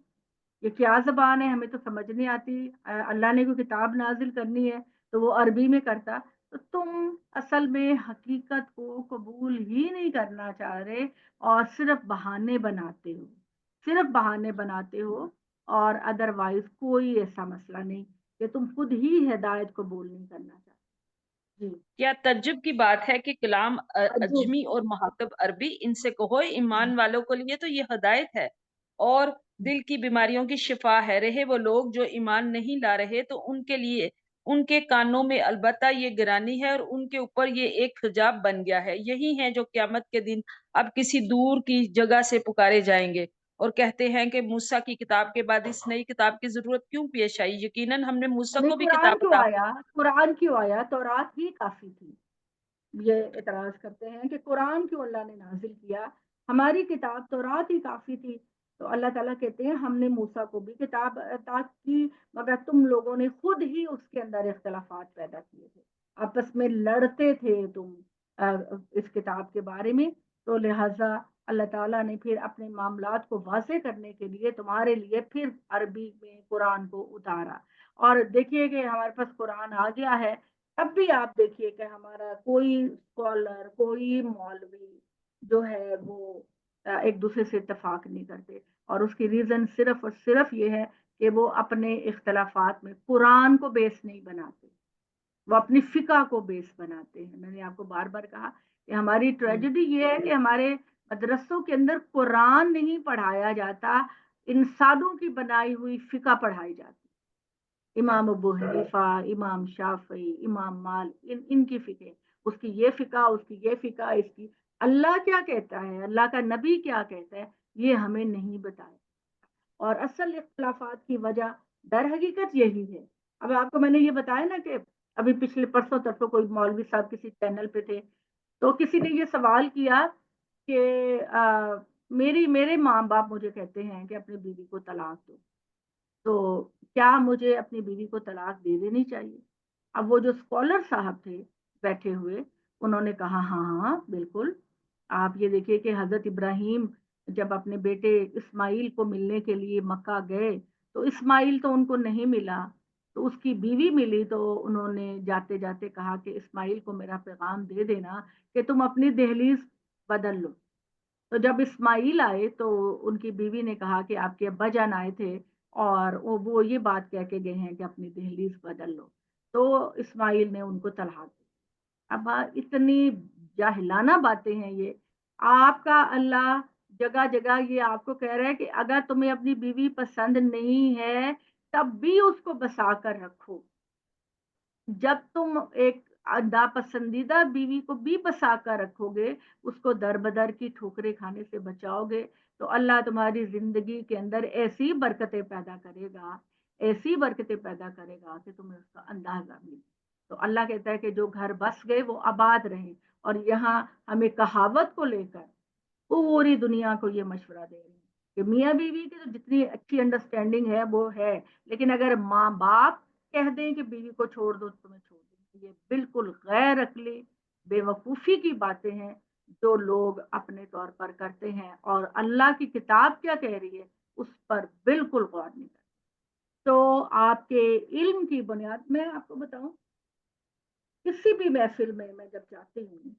یہ کیا زبان ہے، ہمیں تو سمجھ نہیں آتی، اللہ نے کوئی کتاب نازل کرنی ہے تو وہ عربی میں کرتا۔ تو تم اصل میں حقیقت کو قبول ہی نہیں کرنا چاہ رہے اور صرف بہانے بناتے ہو، صرف بہانے بناتے ہو، اور ادروائز کوئی ایسا مسئلہ نہیں کہ تم خود ہی ہدایت قبول نہیں کرنا چاہتے۔ جی کیا تعجب کی بات ہے کہ کلام تعجب۔ اجمی اور مخاطب عربی؟ ان سے کہو ایمان والوں کے لیے تو یہ ہدایت ہے اور دل کی بیماریوں کی شفا ہے۔ رہے وہ لوگ جو ایمان نہیں لا رہے تو ان کے لیے ان کے کانوں میں البتہ یہ گرانی ہے اور ان کے اوپر یہ ایک حجاب بن گیا ہے. یہی ہیں جو قیامت کے دن اب کسی دور کی جگہ سے پکارے جائیں گے اور کہتے ہیں کہ موسیٰ کی کتاب کے بعد اس نئی کتاب کی ضرورت کیوں پیش آئی؟ یقیناً ہم نے موسیٰ نہیں، کو بھی قرآن کتاب کیوں عطا. آیا؟ قرآن کیوں آیا؟ تورات ہی کافی تھی. یہ اعتراض کرتے ہیں کہ قرآن کیوں اللہ نے نازل کیا، ہماری کتاب تورات ہی کافی تھی. تو اللہ تعالیٰ کہتے ہیں ہم نے موسیٰ کو بھی کتاب عطا کی، مگر تم لوگوں نے خود ہی اس کے اندر اختلافات پیدا کیے تھے، آپس میں لڑتے تھے تم اس کتاب کے بارے میں. تو لہٰذا اللہ تعالیٰ نے پھر اپنے معاملات کو واضح کرنے کے لیے تمہارے لیے پھر عربی میں قرآن کو اتارا. اور دیکھیے کہ ہمارے پاس قرآن آ گیا ہے، اب بھی آپ دیکھیے کہ ہمارا کوئی اسکالر، کوئی مولوی جو ہے وہ ایک دوسرے سے اتفاق نہیں کرتے. اور اس کی ریزن صرف اور صرف یہ ہے کہ وہ اپنے اختلافات میں قرآن کو بیس نہیں بناتے، وہ اپنی فقہ کو بیس بناتے ہیں. میں نے آپ کو بار بار کہا کہ ہماری ٹریجڈی یہ ہے کہ ہمارے مدرسوں کے اندر قرآن نہیں پڑھایا جاتا، انسانوں کی بنائی ہوئی فقہ پڑھائی جاتی. امام ابو حنیفہ، امام شافعی، امام مالک، ان کی فقہ، اس کی یہ فقہ، اس کی یہ فقہ، اس کی اللہ کیا کہتا ہے، اللہ کا نبی کیا کہتا ہے، یہ ہمیں نہیں بتایا. اور اصل اختلافات کی وجہ در حقیقت یہی ہے. اب آپ کو میں نے یہ بتایا نا کہ ابھی پچھلے پرسوں ترسوں کوئی مولوی صاحب کسی چینل پہ تھے، تو کسی نے یہ سوال کیا کہ میرے ماں باپ مجھے کہتے ہیں کہ اپنی بیوی کو طلاق دو، تو کیا مجھے اپنی بیوی کو طلاق دے دینی چاہیے؟ اب وہ جو اسکالر صاحب تھے بیٹھے ہوئے، انہوں نے کہا ہاں ہاں بالکل. آپ یہ دیکھیے کہ حضرت ابراہیم جب اپنے بیٹے اسماعیل کو ملنے کے لیے مکہ گئے تو اسماعیل تو ان کو نہیں ملا، تو اس کی بیوی ملی، تو انہوں نے جاتے جاتے کہا کہ اسماعیل کو میرا پیغام دے دینا کہ تم اپنی دہلیز بدل لو. تو جب اسماعیل آئے تو ان کی بیوی نے کہا کہ آپ کے ابا جان آئے تھے اور وہ یہ بات کہہ کے گئے ہیں کہ اپنی دہلیز بدل لو. تو اسماعیل نے ان کو طلاق دی. اب اتنی جاہلانہ باتیں ہیں یہ. آپ کا اللہ جگہ جگہ یہ آپ کو کہہ رہا ہے کہ اگر تمہیں اپنی بیوی پسند نہیں ہے تب بھی اس کو بسا کر رکھو. جب تم ایک ناپسندیدہ بیوی کو بھی بسا کر رکھو گے، اس کو در بدر کی ٹھوکریں کھانے سے بچاؤ گے، تو اللہ تمہاری زندگی کے اندر ایسی برکتیں پیدا کرے گا، ایسی برکتیں پیدا کرے گا کہ تمہیں اس کا اندازہ بھی. تو اللہ کہتا ہے کہ جو گھر بس گئے وہ آباد رہیں. اور یہاں ہمیں کہاوت کو لے کر پوری دنیا کو یہ مشورہ دے رہے ہیں کہ میاں بیوی کی تو جتنی اچھی انڈرسٹینڈنگ ہے وہ ہے، لیکن اگر ماں باپ کہہ دیں کہ بیوی کو چھوڑ دو تو تمہیں چھوڑ دیں، یہ بالکل غیر عقلی بے وقوفی کی باتیں ہیں جو لوگ اپنے طور پر کرتے ہیں، اور اللہ کی کتاب کیا کہہ رہی ہے اس پر بالکل غور نہیں کرتے. تو آپ کے علم کی بنیاد میں آپ کو بتاؤں، کسی بھی محفل میں جب جاتی ہوں،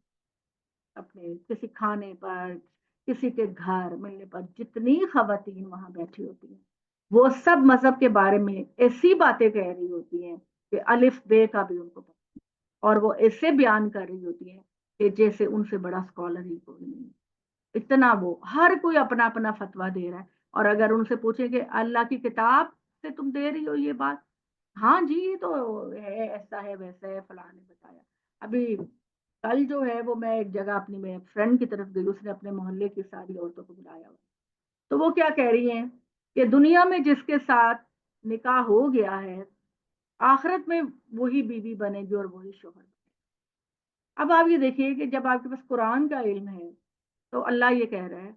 اپنے کسی کھانے پر، کسی کے گھر ملنے پر، جتنی خواتین وہاں بیٹھی ہوتی ہیں وہ سب مذہب کے بارے میں ایسی باتیں کہہ رہی ہوتی ہیں کہ الف بے کا بھی ان کو پتہ، اور وہ ایسے بیان کر رہی ہوتی ہیں کہ جیسے ان سے بڑا اسکالر ہی کوئی نہیں. اتنا وہ ہر کوئی اپنا اپنا فتویٰ دے رہا ہے. اور اگر ان سے پوچھیں کہ اللہ کی کتاب سے تم دے رہی ہو یہ بات، ہاں جی یہ تو ہے، ایسا ہے ویسا ہے، فلاں نے بتایا. ابھی کل جو ہے وہ میں ایک جگہ اپنی میں فرینڈ کی طرف گئی، اس نے اپنے محلے کی ساری عورتوں کو بلایا ہوا، تو وہ کیا کہہ رہی ہیں کہ دنیا میں جس کے ساتھ نکاح ہو گیا ہے آخرت میں وہی بیوی بنے گی اور وہی شوہر بنے گی. اب آپ یہ دیکھیے کہ جب آپ کے پاس قرآن کا علم ہے تو اللہ یہ کہہ رہا ہے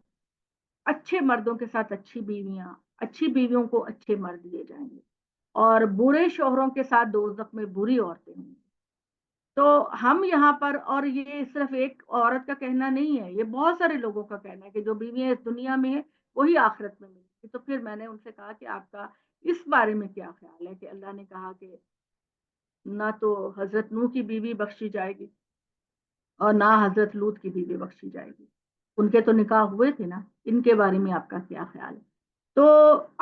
اچھے مردوں کے ساتھ اچھی بیویاں، اچھی بیویوں کو اچھے مرد دیے جائیں گے، اور برے شوہروں کے ساتھ دوزخ میں بری عورتیں ہوں گی. تو ہم یہاں پر، اور یہ صرف ایک عورت کا کہنا نہیں ہے، یہ بہت سارے لوگوں کا کہنا ہے کہ جو بیویاں اس دنیا میں ہیں وہی آخرت میں ملیں گی. تو پھر میں نے ان سے کہا کہ آپ کا اس بارے میں کیا خیال ہے کہ اللہ نے کہا کہ نہ تو حضرت نوح کی بیوی بخشی جائے گی اور نہ حضرت لوط کی بیوی بخشی جائے گی، ان کے تو نکاح ہوئے تھے نا. ان کے بارے میں آپ کا کیا خیال ہے؟ تو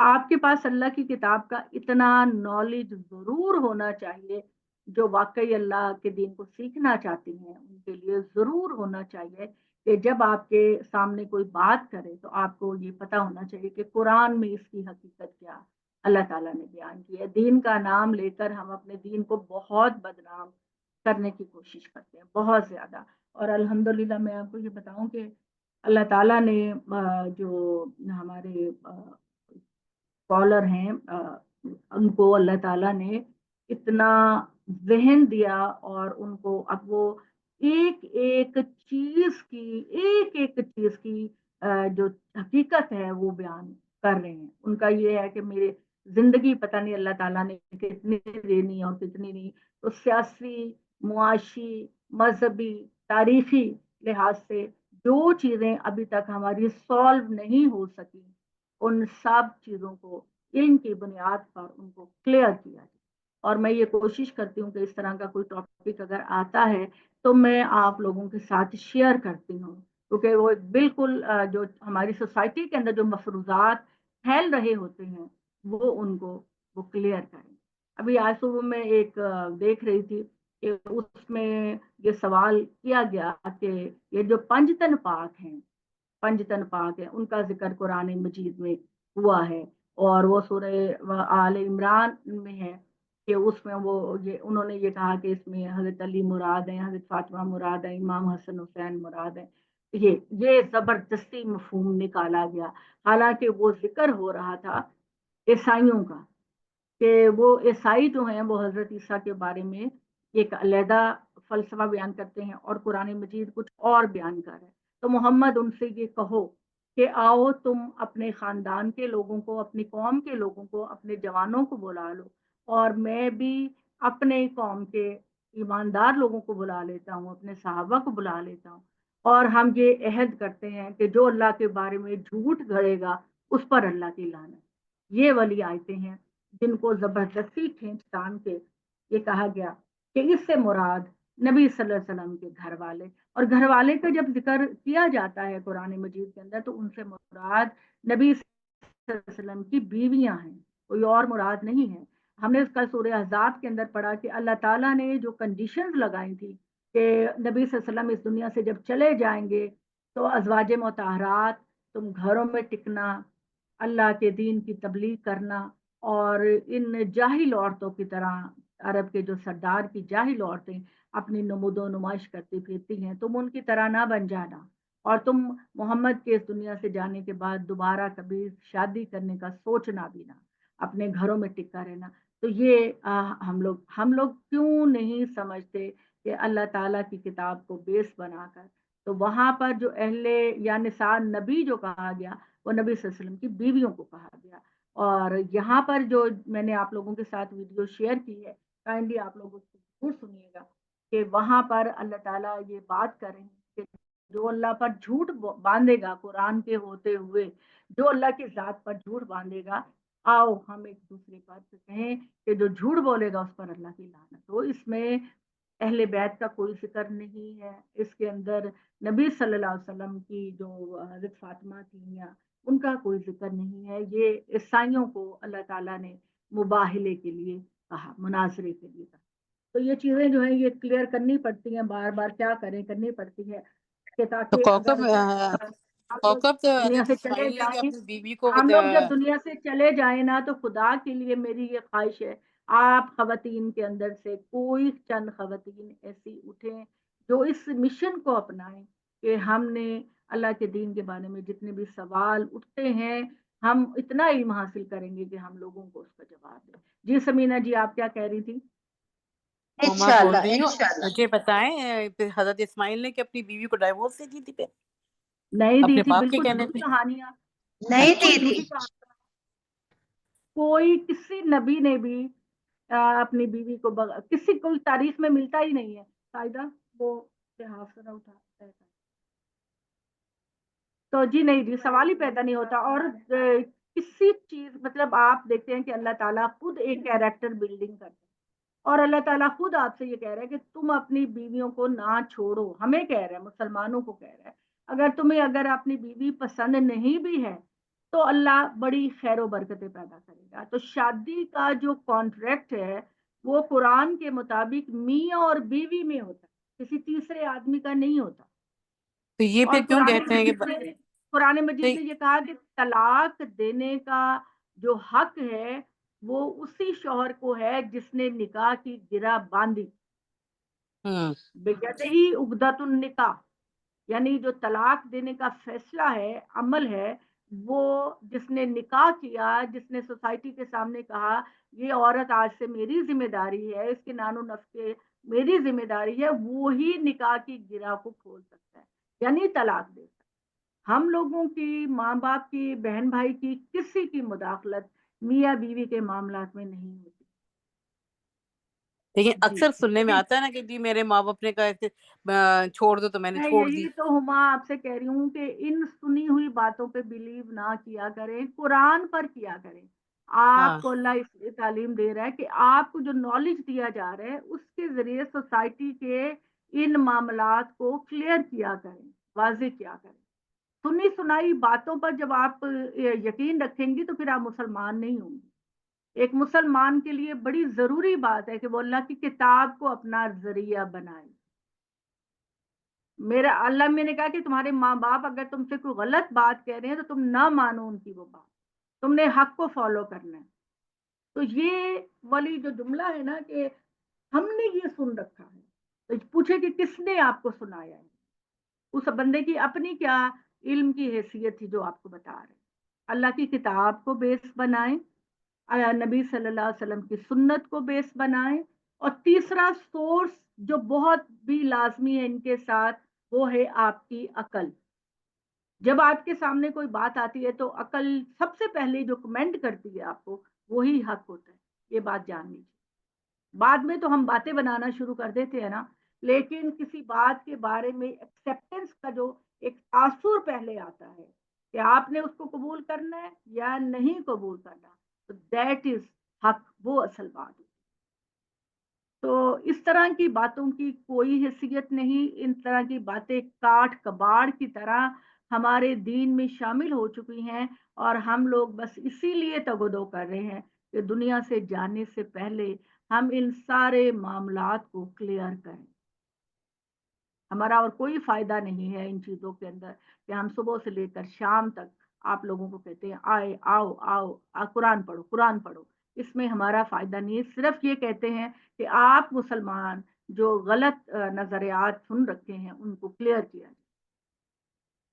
آپ کے پاس اللہ کی کتاب کا اتنا نالج ضرور ہونا چاہیے، جو واقعی اللہ کے دین کو سیکھنا چاہتی ہیں ان کے لیے ضرور ہونا چاہیے کہ جب آپ کے سامنے کوئی بات کرے تو آپ کو یہ پتا ہونا چاہیے کہ قرآن میں اس کی حقیقت کیا، اللہ تعالیٰ نے بیان کیا. دین کا نام لے کر ہم اپنے دین کو بہت بدنام کرنے کی کوشش کرتے ہیں، بہت زیادہ. اور الحمدللہ میں آپ کو یہ بتاؤں کہ اللہ تعالیٰ نے جو ہمارے اسکالر ہیں ان کو اللہ تعالیٰ نے اتنا ذہن دیا، اور ان کو اب وہ ایک ایک چیز کی جو حقیقت ہے وہ بیان کر رہے ہیں. ان کا یہ ہے کہ میرے زندگی پتہ نہیں اللہ تعالیٰ نے کتنی دینی اور کتنی نہیں. تو سیاسی، معاشی، مذہبی، تاریخی لحاظ سے جو چیزیں ابھی تک ہماری سالو نہیں ہو سکی، ان سب چیزوں کو علم کی بنیاد پر ان کو کلیئر کیا جائے. اور میں یہ کوشش کرتی ہوں کہ اس طرح کا کوئی ٹاپک اگر آتا ہے تو میں آپ لوگوں کے ساتھ شیئر کرتی ہوں، کیونکہ وہ بالکل جو ہماری سوسائٹی کے اندر جو مفروضات پھیل رہے ہوتے ہیں وہ ان کو وہ کلیئر کریں. ابھی آج صبح میں ایک دیکھ رہی تھی کہ اس میں یہ سوال کیا گیا کہ یہ جو پنجتن پاک ہے ان کا ذکر قرآن مجید میں ہوا ہے، اور وہ سورہ آل عمران میں ہے کہ اس میں وہ انہوں نے یہ کہا کہ اس میں حضرت علی مراد ہیں، حضرت فاطمہ مراد ہیں، امام حسن حسین مراد ہیں. یہ زبردستی مفہوم نکالا گیا، حالانکہ وہ ذکر ہو رہا تھا عیسائیوں کا، کہ وہ عیسائی جو ہیں وہ حضرت عیسیٰ کے بارے میں ایک علیحدہ فلسفہ بیان کرتے ہیں اور قرآن مجید کچھ اور بیان کر رہے ہیں. تو محمد ان سے یہ کہو کہ آؤ تم اپنے خاندان کے لوگوں کو، اپنی قوم کے لوگوں کو، اپنے جوانوں کو بلا لو، اور میں بھی اپنے قوم کے ایماندار لوگوں کو بلا لیتا ہوں، اپنے صحابہ کو بلا لیتا ہوں، اور ہم یہ عہد کرتے ہیں کہ جو اللہ کے بارے میں جھوٹ گھڑے گا اس پر اللہ کی لعنت. یہ والی آیتیں ہیں جن کو زبردستی کھینچ تان کے یہ کہا گیا کہ اس سے مراد نبی صلی اللہ علیہ وسلم کے گھر والے، اور گھر والے کا جب ذکر کیا جاتا ہے قرآن مجید کے اندر تو ان سے مراد نبی صلی اللہ علیہ وسلم کی بیویاں ہیں، کوئی اور مراد نہیں ہے. ہم نے اس کا سورہ احزاب کے اندر پڑھا کہ اللہ تعالیٰ نے جو کنڈیشنز لگائی تھی کہ نبی صلی اللہ علیہ وسلم اس دنیا سے جب چلے جائیں گے تو ازواج مطہرات تم گھروں میں ٹکنا، اللہ کے دین کی تبلیغ کرنا، اور ان جاہل عورتوں کی طرح عرب کے جو سردار کی جاہل عورتیں اپنی نمود و نمائش کرتی پھرتی ہیں، تم ان کی طرح نہ بن جانا، اور تم محمد کے اس دنیا سے جانے کے بعد دوبارہ کبھی شادی کرنے کا سوچنا بھی نہ، اپنے گھروں میں ٹکا رہنا. تو یہ ہم لوگ کیوں نہیں سمجھتے کہ اللہ تعالیٰ کی کتاب کو بیس بنا کر تو وہاں پر جو اہل یا نساء نبی جو کہا گیا وہ نبی صلی اللہ علیہ وسلم کی بیویوں کو کہا گیا. اور یہاں پر جو میں نے آپ لوگوں کے ساتھ ویڈیو شیئر کی ہے، کائنڈلی آپ لوگ اس کو ضرور سنیے گا کہ وہاں پر اللہ تعالیٰ یہ بات کر رہے ہیں کہ جو اللہ پر جھوٹ باندھے گا قرآن کے ہوتے ہوئے، جو اللہ کی ذات پر جھوٹ باندھے گا، آؤ ہم ایک دوسرے پر کہیں کہ جو جھوٹ بولے گا اس پر اللہ کی لعنت. تو اس میں اہل بیت کا کوئی ذکر نہیں ہے، اس کے اندر نبی صلی اللہ علیہ وسلم کی جو حضرت فاطمہ تھیں یا ان کا کوئی ذکر نہیں ہے. یہ عیسائیوں کو اللہ تعالیٰ نے مباہلے کے لیے کہا، مناظرے کے لیے کہا. تو یہ چیزیں جو ہیں یہ کلیئر کرنی پڑتی ہیں، بار بار کیا کریں کرنی پڑتی ہے کہ تو تاکہ اگر ہم لوگ کوکب تو دنیا حضرت سے چلے اسماعیل نے کہ جائیں، اپنی بیوی کو ہم لوگ جب دنیا سے چلے جائیں نا تو خدا کے لیے میری یہ خواہش ہے آپ خواتین کے اندر سے کوئی چند خواتین ایسی اٹھیں جو اس مشن کو اپنائیں کہ ہم نے اللہ کے دین کے بارے میں جتنے بھی سوال اٹھتے ہیں ہم اتنا علم حاصل کریں گے کہ ہم لوگوں کو اس کا جواب دیں. جی سمینا جی آپ کیا کہہ رہی تھی؟ میں بول رہی ہوں مجھے بتائیں حضرت اسماعیل نے کہ اپنی بیوی کو ڈائیورس دے دی تھی پھر نہیں دی اپنے تھی، باپ کے بالکل کہنے جھوٹی پہ کہانیاں، نہیں بالکل دی جھوٹی تھی. کہانیاں. کوئی کسی نبی نے بھی اپنی بیوی کو کسی کوئی تاریخ میں ملتا ہی نہیں ہے قاعدہ وہ حافظہ اٹھا. تو جی نہیں جی سوال ہی پیدا نہیں ہوتا. اور کسی چیز مطلب آپ دیکھتے ہیں کہ اللہ تعالیٰ خود ایک کیریکٹر بلڈنگ کرتے ہیں اور اللہ تعالیٰ خود آپ سے یہ کہہ رہا ہے کہ تم اپنی بیویوں کو نہ چھوڑو. ہمیں کہہ رہا ہے، مسلمانوں کو کہہ رہا ہے اگر اپنی بیوی پسند نہیں بھی ہے تو اللہ بڑی خیر و برکتیں پیدا کرے گا. تو شادی کا جو کانٹریکٹ ہے وہ قرآن کے مطابق میاں اور بیوی میں ہوتا ہے، کسی تیسرے آدمی کا نہیں ہوتا. تو یہ اور پھر کیوں کہتے ہیں قرآن مجید نے یہ کہا کہ طلاق دینے کا جو حق ہے وہ اسی شوہر کو ہے جس نے نکاح کی گرہ باندھی. بجد ہی عقدۃ النکاح، یعنی جو طلاق دینے کا فیصلہ ہے، عمل ہے، وہ جس نے نکاح کیا، جس نے سوسائٹی کے سامنے کہا یہ عورت آج سے میری ذمہ داری ہے، اس کے نان و نفقے میری ذمہ داری ہے، وہی نکاح کی گرہ کو کھول سکتا ہے، یعنی طلاق دے سکتا ہے. ہم لوگوں کی، ماں باپ کی، بہن بھائی کی، کسی کی مداخلت میاں بیوی کے معاملات میں نہیں ہوتی. لیکن جی اکثر سننے میں لیکن آتا ہے نا کہ جی میرے ماں باپ نے کہا ایسے چھوڑ دو تو میں نے میں چھوڑ دی. یہی تو ہما آپ سے کہہ رہی ہوں کہ ان سنی ہوئی باتوں پہ بلیو نہ کیا کریں، قرآن پر کیا کریں. ہاں آپ کو اللہ اس لیے تعلیم دے رہا ہے کہ آپ کو جو نالج دیا جا رہا ہے اس کے ذریعے سوسائٹی کے ان معاملات کو کلیئر کیا کریں، واضح کیا کریں. سنی سنائی باتوں پر جب آپ یقین رکھیں گی تو پھر آپ مسلمان نہیں ہوں گی. ایک مسلمان کے لیے بڑی ضروری بات ہے کہ وہ اللہ کی کتاب کو اپنا ذریعہ بنائے. میرا اللہ میں نے کہا کہ تمہارے ماں باپ اگر تم سے کوئی غلط بات کہہ رہے ہیں تو تم نہ مانو ان کی وہ بات، تم نے حق کو فالو کرنا ہے. تو یہ والی جو جملہ ہے نا کہ ہم نے یہ سن رکھا ہے، تو پوچھے کہ کس نے آپ کو سنایا ہے. اس بندے کی اپنی کیا علم کی حیثیت تھی جو آپ کو بتا رہے. اللہ کی کتاب کو بیس بنائیں، نبی صلی اللہ علیہ وسلم کی سنت کو بیس بنائیں، اور تیسرا سورس جو بہت بھی لازمی ہے ان کے ساتھ، وہ ہے آپ کی عقل. جب آپ کے سامنے کوئی بات آتی ہے تو عقل سب سے پہلے جو کمنٹ کرتی ہے آپ کو وہی حق ہوتا ہے. یہ بات جان لیجیے. بعد میں تو ہم باتیں بنانا شروع کر دیتے ہیں نا، لیکن کسی بات کے بارے میں ایکسیپٹنس کا جو ایک تاثر پہلے آتا ہے کہ آپ نے اس کو قبول کرنا ہے یا نہیں قبول کرنا، تو دیٹ از حق، وہ اصل بات ہے. تو اس طرح کی باتوں کی کوئی حیثیت نہیں. ان طرح کی باتیں کاٹ کباڑ کی طرح ہمارے دین میں شامل ہو چکی ہیں، اور ہم لوگ بس اسی لیے تگودو کر رہے ہیں کہ دنیا سے جانے سے پہلے ہم ان سارے معاملات کو کلیئر کریں. ہمارا اور کوئی فائدہ نہیں ہے ان چیزوں کے اندر کہ ہم صبح سے لے کر شام تک آپ لوگوں کو کہتے ہیں آئے آؤ آؤ قرآن پڑھو قرآن پڑھو. اس میں ہمارا فائدہ نہیں ہے. صرف یہ کہتے ہیں کہ آپ مسلمان جو غلط نظریات سن رکھے ہیں ان کو کلیئر کیا جائے.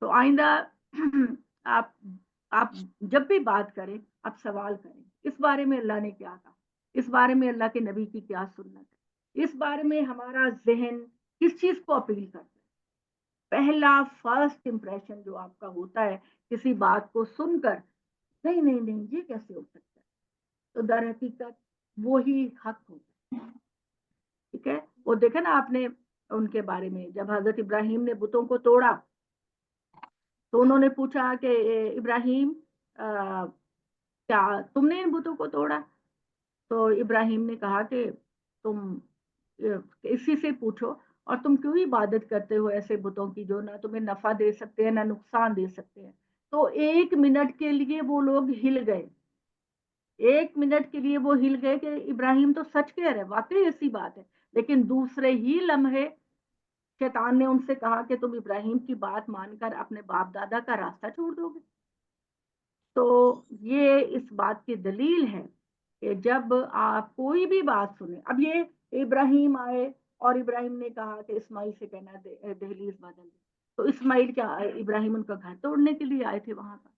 تو آئندہ آپ آپ جب بھی بات کریں آپ سوال کریں اس بارے میں اللہ نے کیا کہا، اس بارے میں اللہ کے نبی کی کیا سنت ہے، اس بارے میں ہمارا ذہن کس چیز کو اپیل کرتا ہے. پہلا فرسٹ امپریشن جو آپ کا ہوتا ہے کسی بات کو سن کر، نہیں نہیں نہیں یہ کیسے ہو سکتا ہے، تو در حقیقت وہی حق ہوتا ہے. ٹھیک ہے. وہ دیکھا نا آپ نے ان کے بارے میں جب حضرت ابراہیم نے بتوں کو توڑا تو انہوں نے پوچھا کہ ابراہیم کیا تم نے ان بتوں کو توڑا؟ تو ابراہیم نے کہا کہ تم اسی سے پوچھو، اور تم کیوں عبادت کرتے ہو ایسے بتوں کی جو نہ تمہیں نفع دے سکتے ہیں نہ نقصان دے سکتے ہیں. تو 1 منٹ کے لیے وہ لوگ ہل گئے. 1 منٹ کے لیے وہ ہل گئے کہ ابراہیم تو سچ کہہ رہے، واقعی ایسی بات ہے. لیکن دوسرے ہی لمحے شیطان نے ان سے کہا کہ تم ابراہیم کی بات مان کر اپنے باپ دادا کا راستہ چھوڑ دو گے. تو یہ اس بات کی دلیل ہے کہ جب آپ کوئی بھی بات سنیں، اب یہ ابراہیم آئے اور ابراہیم نے کہا کہ اسماعیل سے کہنا دہلیز بدل دے، تو اسماعیل کیا ابراہیم ان کا گھر توڑنے کے لیے آئے تھے وہاں پر؟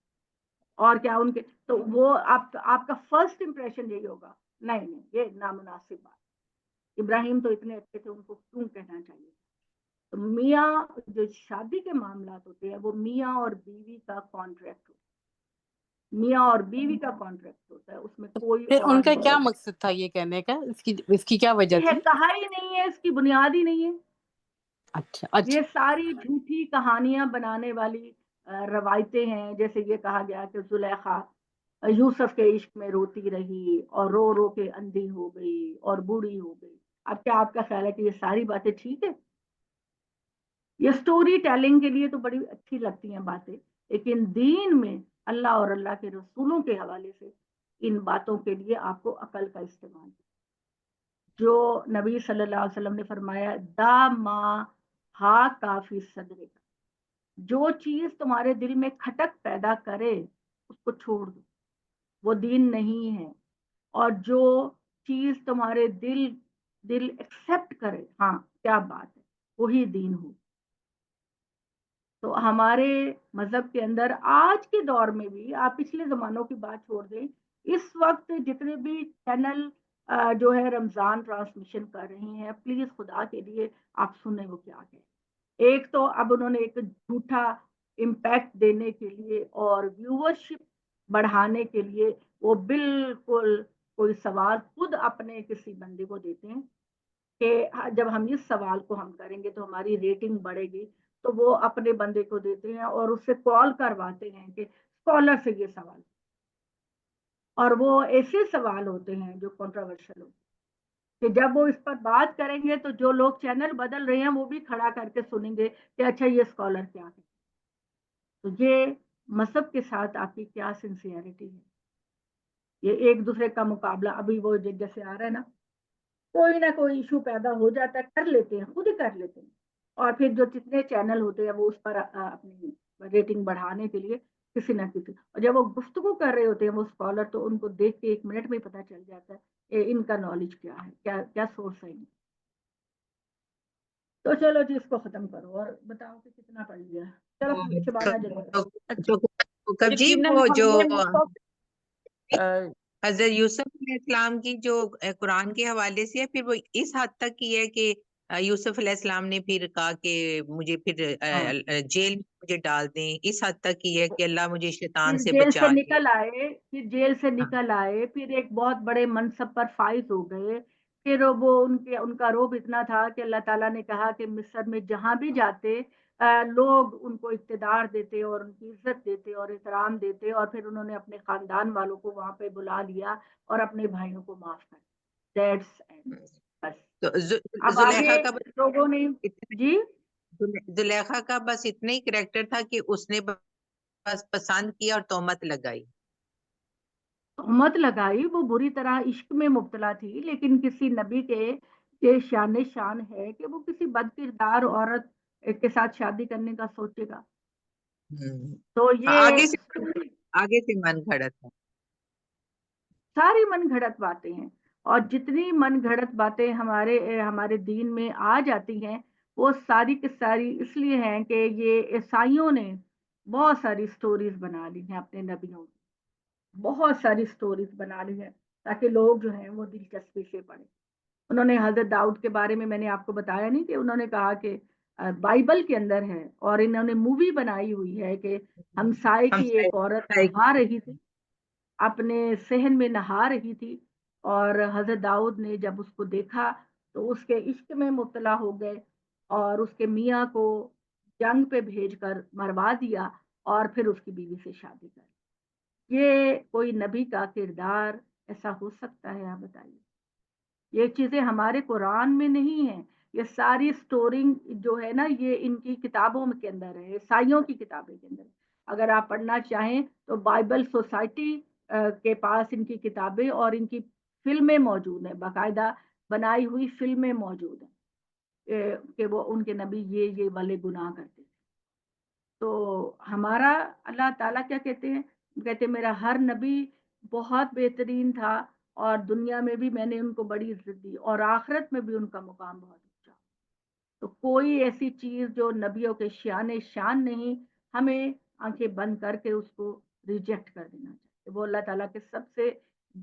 اور کیا ان کے تو وہ آپ کا فرسٹ امپریشن یہی ہوگا نہیں نہیں یہ نامناسب بات، ابراہیم تو اتنے اچھے تھے ان کو کیوں کہنا چاہیے. تو میاں جو شادی کے معاملات ہوتے ہیں وہ میاں اور بیوی کا کانٹریکٹ ہوتا ہے، میاں اور بیوی کا کانٹریکٹ ہوتا ہے، اس میں کوئی پھر اور ان کا کیا نہیں. مقصد تھا یہ کہنے کا، اس کی کیا وجہ یہ تھی؟ کہا ہی نہیں ہے، اس کی بنیاد ہی نہیں ہے. اچھا یہ اچھا. ساری جھوٹی کہانیاں بنانے والی روایتیں ہیں. جیسے یہ کہا گیا کہ زلیخا یوسف کے عشق میں روتی رہی اور رو رو کے اندھی ہو گئی اور بوڑھی ہو گئی. اب کیا آپ کا خیال ہے کہ یہ ساری باتیں ٹھیک ہے؟ یہ سٹوری ٹیلنگ کے لیے تو بڑی اچھی لگتی ہیں باتیں، لیکن دین میں اللہ اور اللہ کے رسولوں کے حوالے سے ان باتوں کے لیے آپ کو عقل کا استعمال، جو نبی صلی اللہ علیہ وسلم نے فرمایا دا ما ہا کافی صدرے کا، جو چیز تمہارے دل میں کھٹک پیدا کرے اس کو چھوڑ دو، وہ دین نہیں ہے. اور جو چیز تمہارے دل ایکسپٹ کرے، ہاں کیا بات ہے، وہی دین ہو. تو ہمارے مذہب کے اندر آج کے دور میں بھی، آپ پچھلے زمانوں کی بات چھوڑ دیں، اس وقت جتنے بھی چینل جو ہے رمضان ٹرانسمیشن کر رہے ہیں، پلیز خدا کے لیے آپ سنیں وہ کیا ہے. ایک تو اب انہوں نے ایک جھوٹا امپیکٹ دینے کے لیے اور ویورشپ بڑھانے کے لیے وہ بالکل کوئی سوال خود اپنے کسی بندے کو دیتے ہیں کہ جب ہم اس سوال کو ہم کریں گے تو ہماری ریٹنگ بڑھے گی، تو وہ اپنے بندے کو دیتے ہیں اور اس سے کال کرواتے ہیں کہ اسکالر سے یہ سوال، اور وہ ایسے سوال ہوتے ہیں جو کنٹروورشل ہوتے ہیں کہ جب وہ اس پر بات کریں گے تو جو لوگ چینل بدل رہے ہیں وہ بھی کھڑا کر کے سنیں گے کہ اچھا یہ اسکالر کیا ہے. تو یہ مذہب کے ساتھ آپ کی کیا سنسیئرٹی ہے؟ یہ ایک دوسرے کا مقابلہ. ابھی وہ جیسے آ رہا ہے نا، کوئی نہ کوئی ایشو پیدا ہو جاتا ہے، کر لیتے ہیں، خود ہی کر لیتے ہیں، اور پھر جو جتنے چینل ہوتے ہیں وہ اس پر اپنی ریٹنگ بڑھانے کے لیے کسی نہ کسی، اور جب وہ گفتگو کر رہے ہوتے ہیں وہ اسکالر، تو ان کو دیکھ کے 1 منٹ میں پتہ چل جاتا ہے کہ ان کا نالج کیا ہے، کیا سورس ہے. تو چلو جی اس کو ختم کرو اور بتاؤ کہ کتنا پڑھ لیا. چلو شبانہ جلدی. کب جی وہ جو آ، حضرت یوسف علیہ السلام کی جو قرآن کے حوالے سے ہے، پھر وہ اس حد تک کی ہے کہ یوسف علیہ السلام نے پھر کہا کہ مجھے پھر جیل میں مجھے ڈال دیں، اس حد تک کی ہے کہ اللہ مجھے شیطان سے جیل سے بچا لے. نکل آئے، پھر جیل سے نکل آئے، پھر ایک بہت بڑے منصب پر فائز ہو گئے. پھر وہ ان کا روب اتنا تھا کہ اللہ تعالیٰ نے کہا کہ مصر میں جہاں بھی جاتے لوگ ان کو اقتدار دیتے اور ان کی عزت دیتے اور احترام دیتے، اور پھر انہوں نے اپنے خاندان والوں کو وہاں پہ بلا لیا اور اپنے بھائیوں کو معاف کر دیا. بس. تو اب زلیخا آگے کا لوگوں نے جی زلیخا کا بس اتنا ہی کریکٹر تھا کہ اس نے بس پسند کیا اور تہمت لگائی. تہمت لگائی، وہ بری طرح عشق میں مبتلا تھی، لیکن کسی نبی کے شان ہے کہ وہ کسی بد کردار عورت کے ساتھ شادی کرنے کا سوچے گا. تو یہ آگے سے من گھڑت ہے. ساری من گھڑت باتیں ہیں، اور جتنی من گھڑت باتیں ہمارے دین میں آ جاتی ہیں وہ ساری کی ساری اس لیے ہیں کہ یہ عیسائیوں نے بہت ساری سٹوریز بنا لی ہیں اپنے نبیوں کی، بہت ساری سٹوریز بنا لی ہیں تاکہ لوگ جو ہیں وہ دلچسپی سے پڑھیں. انہوں نے حضرت داؤد کے بارے میں نے آپ کو بتایا نہیں کہ انہوں نے کہا کہ بائبل کے اندر ہے، اور انہوں نے مووی بنائی ہوئی ہے کہ ہمسائے کی ایک عورت نہا رہی تھی، اپنے صحن میں نہا رہی تھی، اور حضرت داؤد نے جب اس کو دیکھا تو اس کے عشق میں مبتلا ہو گئے اور اس کے میاں کو جنگ پہ بھیج کر مروا دیا اور پھر اس کی بیوی سے شادی کر. یہ کوئی نبی کا کردار ایسا ہو سکتا ہے؟ آپ بتائیے. یہ چیزیں ہمارے قرآن میں نہیں ہیں، یہ ساری سٹورنگ جو ہے نا یہ ان کی کتابوں کے اندر ہے، عیسائیوں کی کتابیں کے اندر. اگر آپ پڑھنا چاہیں تو بائبل سوسائٹی کے پاس ان کی کتابیں اور ان کی فلمیں موجود ہیں، باقاعدہ بنائی ہوئی فلمیں موجود ہیں کہ وہ ان کے نبی یہ والے گناہ کرتے تھے. تو ہمارا اللہ تعالیٰ کیا کہتے ہیں؟ کہتے میرا ہر نبی بہت بہترین تھا، اور دنیا میں بھی میں نے ان کو بڑی عزت دی اور آخرت میں بھی ان کا مقام بہت اونچا. تو کوئی ایسی چیز جو نبیوں کے شان نہیں، ہمیں آنکھیں بند کر کے اس کو ریجیکٹ کر دینا چاہیے. وہ اللہ تعالیٰ کے سب سے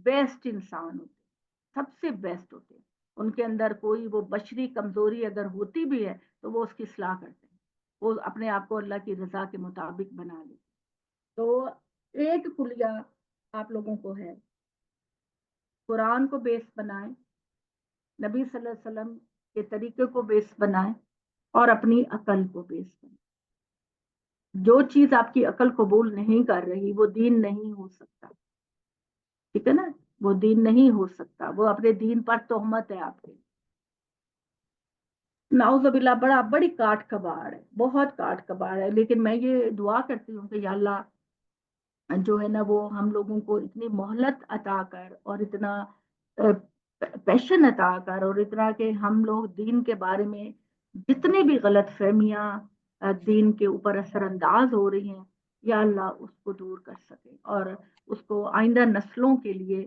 بیسٹ انسان ہوتے ہیں، سب سے بیسٹ ہوتے ہیں. ان کے اندر کوئی وہ بشری کمزوری اگر ہوتی بھی ہے تو وہ اس کی اصلاح کرتے ہیں، وہ اپنے آپ کو اللہ کی رضا کے مطابق بنا لے. تو ایک کلیہ آپ لوگوں کو ہے، قرآن کو بیس بنائیں، نبی صلی اللہ علیہ وسلم کے طریقے کو بیس بنائیں، اور اپنی عقل کو بیس بنائیں. جو چیز آپ کی عقل قبول نہیں کر رہی وہ دین نہیں ہو سکتا، ٹھیک ہے نا، وہ دین نہیں ہو سکتا، وہ اپنے دین پر تہمت ہے آپ کے. نعوذ باللہ بڑی کاٹ کباڑ ہے، بہت کاٹ کباڑ ہے. لیکن میں یہ دعا کرتی ہوں کہ یا اللہ جو ہے نا وہ ہم لوگوں کو اتنی مہلت عطا کر اور اتنا پیشن عطا کر اور اتنا کہ ہم لوگ دین کے بارے میں جتنی بھی غلط فہمیاں دین کے اوپر اثر انداز ہو رہی ہیں، یا اللہ اس کو دور کر سکے اور اس کو آئندہ نسلوں کے لیے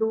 2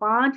5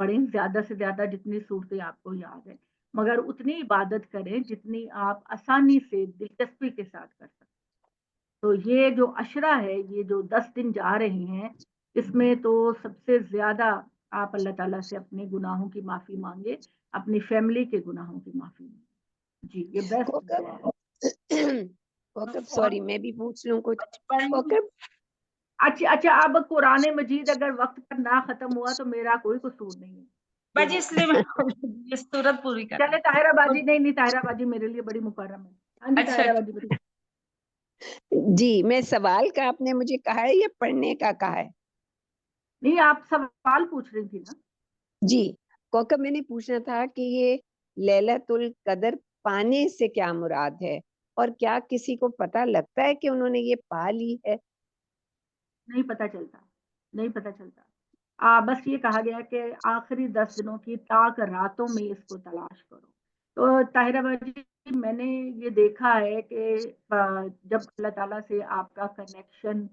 پڑھیں زیادہ سے زیادہ جتنی صورتیں آپ کو یاد ہیں، مگر اتنی عبادت کریں جتنی آپ آسانی سے دلچسپی کے ساتھ کر سکیں۔ تو یہ جو عشرہ ہے، یہ جو 10 دن جا رہے ہیں، اس میں تو سب سے زیادہ آپ اللہ تعالیٰ سے اپنے گناہوں کی معافی مانگے، اپنی فیملی کے گناہوں کی معافی مانگے۔ جی یہ بیسٹ دعا ہے۔ کوکب سوری میں بھی پوچھ لوں کچھ؟ کوکب اچھا اب قرآن مجید اگر وقت پر نہ ختم ہوا تو میرا کوئی قصور نہیں ہے باجی اس لیے میں یہ صورت پوری کر چلے طاہرہ باجی، نہیں طاہرہ باجی میرے لیے بڑی مکرم ہے۔ ہاں جی اچھا طاہرہ باجی بتائیے۔ جی میں سوال کا آپ نے مجھے کہا ہے یا پڑھنے کا کہا ہے؟ نہیں آپ سوال پوچھ رہی تھی نا۔ جی کوکب میں نے پوچھنا تھا کہ یہ لیلۃ القدر پانے سے کیا مراد ہے، اور کیا کسی کو پتہ لگتا ہے کہ انہوں نے یہ پا لی ہے؟ نہیں پتہ چلتا، نہیں پتہ چلتا۔ بس یہ کہا گیا کہ آخری 10 دنوں کی تاک راتوں میں اس کو تلاش کرو۔ تو طاہرہ باجی میں نے یہ دیکھا ہے کہ جب اللہ تعالیٰ سے آپ کا کنیکشن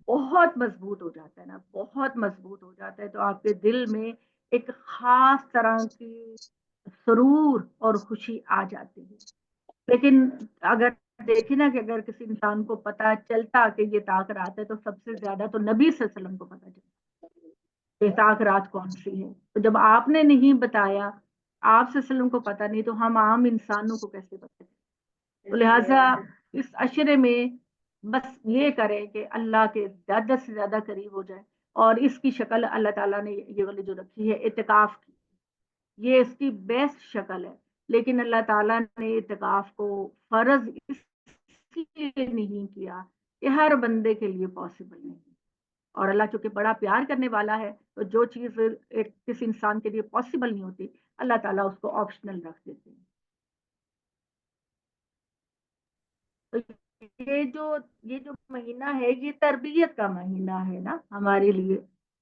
بہت مضبوط ہو جاتا ہے نا، بہت مضبوط ہو جاتا ہے، تو آپ کے دل میں ایک خاص طرح کی سرور اور خوشی آ جاتی ہے۔ لیکن اگر دیکھیں نا کہ اگر کسی انسان کو پتا چلتا کہ یہ طاق رات ہے، تو سب سے زیادہ تو نبی صلی اللہ علیہ وسلم کو پتا چلتا کہ طاق رات کون سی ہے۔ تو جب آپ نے نہیں بتایا، آپ صلی اللہ علیہ وسلم کو پتا نہیں، تو ہم عام انسانوں کو کیسے پتا چلے؟ تو لہٰذا اس عشرے میں بس یہ کریں کہ اللہ کے زیادہ سے زیادہ قریب ہو جائے، اور اس کی شکل اللہ تعالیٰ نے یہ والی جو رکھی ہے اعتکاف کی، یہ اس کی بیسٹ شکل ہے۔ لیکن اللہ تعالیٰ نے اعتکاف کو فرض اس لیے نہیں کیا کہ ہر بندے کے لیے پاسبل نہیں، اور اللہ چونکہ بڑا پیار کرنے والا ہے، تو جو چیز کسی انسان کے لیے پاسبل نہیں ہوتی، اللہ تعالیٰ اس کو آپشنل رکھ دیتے ہیں۔ تو یہ جو مہینہ ہے، یہ تربیت کا مہینہ ہے نا ہمارے لیے،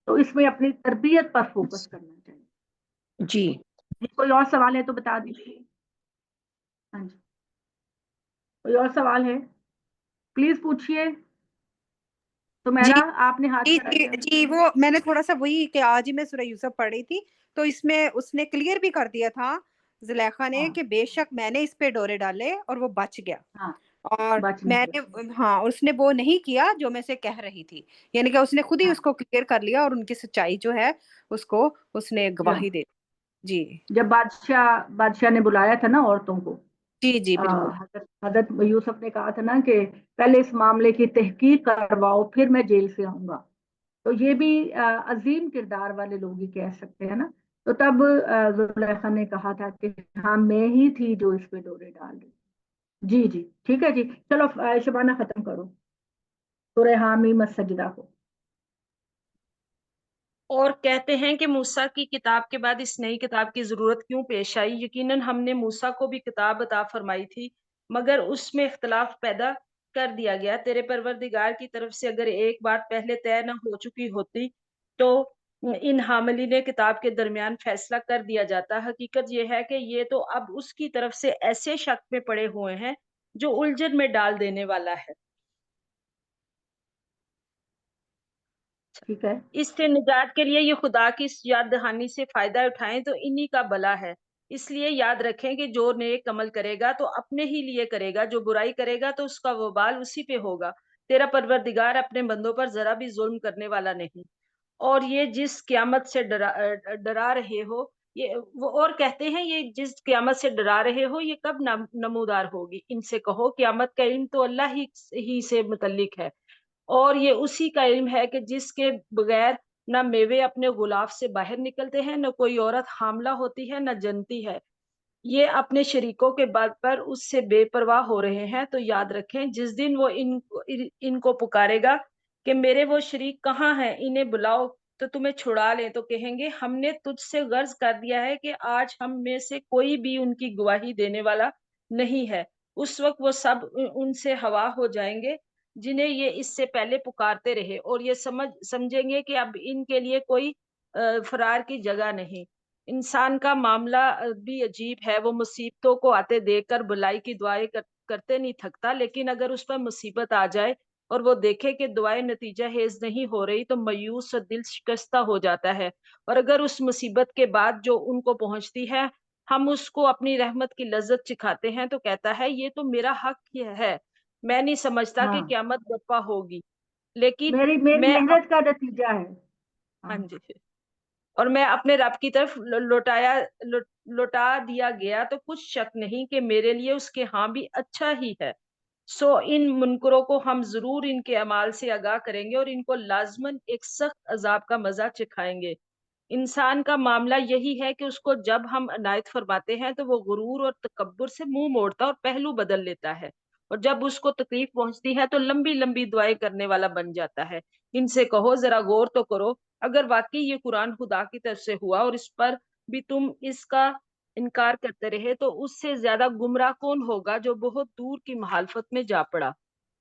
تو اس میں اپنی تربیت پر فوکس کرنا چاہیے۔ جی کوئی اور سوال ہے تو بتا دیجیے۔ ہاں جی کوئی اور سوال ہے پلیز پوچھیے۔ تو میرا آپ نے ہاتھ بڑھایا۔ جی وہ میں نے تھوڑا سا وہی کہ آج ہی میں سورہ یوسف پڑھ رہی تھی، تو اس میں اس نے کلیئر بھی کر دیا تھا زلیخا نے کہ بے شک میں نے اس پہ ڈورے ڈالے اور وہ بچ گیا، ہاں اور میں نے ہاں اس نے وہ نہیں کیا جو میں سے کہہ رہی تھی، یعنی کہ اس نے خود ہی اس کو کلیئر کر لیا، اور ان کی سچائی جو ہے اس کو اس نے گواہی دے دی۔ جی جب بادشاہ نے بلایا تھا نا عورتوں کو، جی جی بالکل حضرت یوسف نے کہا تھا نا کہ پہلے اس معاملے کی تحقیق کرواؤ پھر میں جیل سے آؤں گا، تو یہ بھی عظیم کردار والے لوگ ہی کہہ سکتے ہیں نا۔ تو تب زلیخا نے کہا تھا کہ ہاں میں ہی تھی جو اس پہ ڈورے ڈال رہی۔ جی جی ٹھیک ہے جی، چلو شبانہ ختم کرو سورہ حامیم السجدہ کو۔ اور کہتے ہیں کہ موسیٰ کی کتاب کے بعد اس نئی کتاب کی ضرورت کیوں پیش آئی؟ یقیناً ہم نے موسیٰ کو بھی کتاب عطا فرمائی تھی، مگر اس میں اختلاف پیدا کر دیا گیا۔ تیرے پروردگار کی طرف سے اگر ایک بات پہلے طے نہ ہو چکی ہوتی تو ان حاملین کتاب کے درمیان فیصلہ کر دیا جاتا۔ حقیقت یہ ہے کہ یہ تو اب اس کی طرف سے ایسے شک میں پڑے ہوئے ہیں جو الجھن میں ڈال دینے والا ہے۔ ٹھیک ہے، اس سے نجات کے لیے یہ خدا کی یاد دہانی سے فائدہ اٹھائیں تو انہی کا بھلا ہے۔ اس لیے یاد رکھیں کہ جو نیک عمل کرے گا تو اپنے ہی لیے کرے گا، جو برائی کرے گا تو اس کا وبال اسی پہ ہوگا۔ تیرا پروردگار اپنے بندوں پر ذرا بھی ظلم کرنے والا نہیں۔ اور یہ جس قیامت سے ڈرا رہے ہو، یہ وہ اور کہتے ہیں یہ جس قیامت سے ڈرا رہے ہو یہ کب نمودار ہوگی؟ ان سے کہو قیامت کا علم تو اللہ ہی سے متعلق ہے، اور یہ اسی کا علم ہے کہ جس کے بغیر نہ میوے اپنے غلاف سے باہر نکلتے ہیں، نہ کوئی عورت حاملہ ہوتی ہے، نہ جنتی ہے۔ یہ اپنے شریکوں کے بات پر اس سے بے پرواہ ہو رہے ہیں۔ تو یاد رکھیں جس دن وہ ان کو پکارے گا کہ میرے وہ شریک کہاں ہیں، انہیں بلاؤ تو تمہیں چھڑا لیں، تو کہیں گے ہم نے تجھ سے غرض کر دیا ہے کہ آج ہم میں سے کوئی بھی ان کی گواہی دینے والا نہیں ہے۔ اس وقت وہ سب ان سے ہوا ہو جائیں گے جنہیں یہ اس سے پہلے پکارتے رہے، اور یہ سمجھیں گے کہ اب ان کے لیے کوئی فرار کی جگہ نہیں۔ انسان کا معاملہ بھی عجیب ہے، وہ مصیبتوں کو آتے دیکھ کر بلائی کی دعائیں کرتے نہیں تھکتا، لیکن اگر اس پر مصیبت آ جائے اور وہ دیکھے کہ دعائیں نتیجہ خیز نہیں ہو رہی تو مایوس اور دل شکستہ ہو جاتا ہے، اور اگر اس مصیبت کے بعد جو ان کو پہنچتی ہے ہم اس کو اپنی رحمت کی لذت چکھاتے ہیں تو کہتا ہے یہ تو میرا حق ہی ہے، میں نہیں سمجھتا کہ ہاں قیامت برپا ہوگی، لیکن میری میں محنت کا نتیجہ ہے. ہاں ہاں جی، اور میں اپنے رب کی طرف لوٹا دیا گیا تو کچھ شک نہیں کہ میرے لیے اس کے ہاں بھی اچھا ہی ہے. سو ان منکروں کو ہم ضرور ان کے اعمال سے آگاہ کریں گے اور ان کو لازماً ایک سخت عذاب کا مزہ چکھائیں گے. انسان کا معاملہ یہی ہے کہ اس کو جب ہم عنایت فرماتے ہیں تو وہ غرور اور تکبر سے منہ موڑتا اور پہلو بدل لیتا ہے، اور جب اس کو تکلیف پہنچتی ہے تو لمبی لمبی دعائیں کرنے والا بن جاتا ہے. ان سے کہو ذرا غور تو کرو، اگر واقعی یہ قرآن خدا کی طرف سے ہوا اور اس پر بھی تم اس کا انکار کرتے رہے تو اس سے زیادہ گمراہ کون ہوگا جو بہت دور کی مخالفت میں جا پڑا.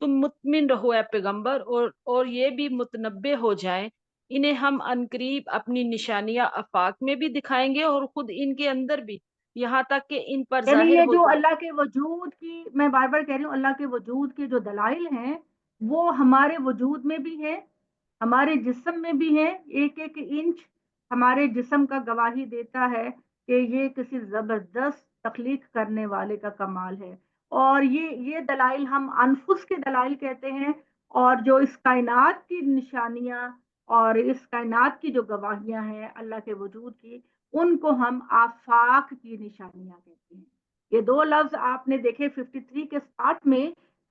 تم مطمئن رہو اے پیغمبر، اور یہ بھی متنبہ ہو جائیں انہیں ہم عنقریب اپنی نشانیاں آفاق میں بھی دکھائیں گے اور خود ان کے اندر بھی، یہاں تک کہ ان پر یعنی ظاہر یہ ہو جو جائے. اللہ کے وجود کی، میں بار بار کہہ رہی ہوں، اللہ کے وجود کے جو دلائل ہیں وہ ہمارے وجود میں بھی ہیں، ہمارے جسم میں بھی ہیں. ایک ایک انچ ہمارے جسم کا گواہی دیتا ہے کہ یہ کسی زبردست تخلیق کرنے والے کا کمال ہے. اور یہ دلائل ہم انفس کے دلائل کہتے ہیں، اور جو اس کائنات کی نشانیاں اور اس کائنات کی جو گواہیاں ہیں اللہ کے وجود کی، ان کو ہم آفاق کی نشانیاں کہتے ہیں. یہ دو لفظ آپ نے دیکھے 53 کے ساتھ میں،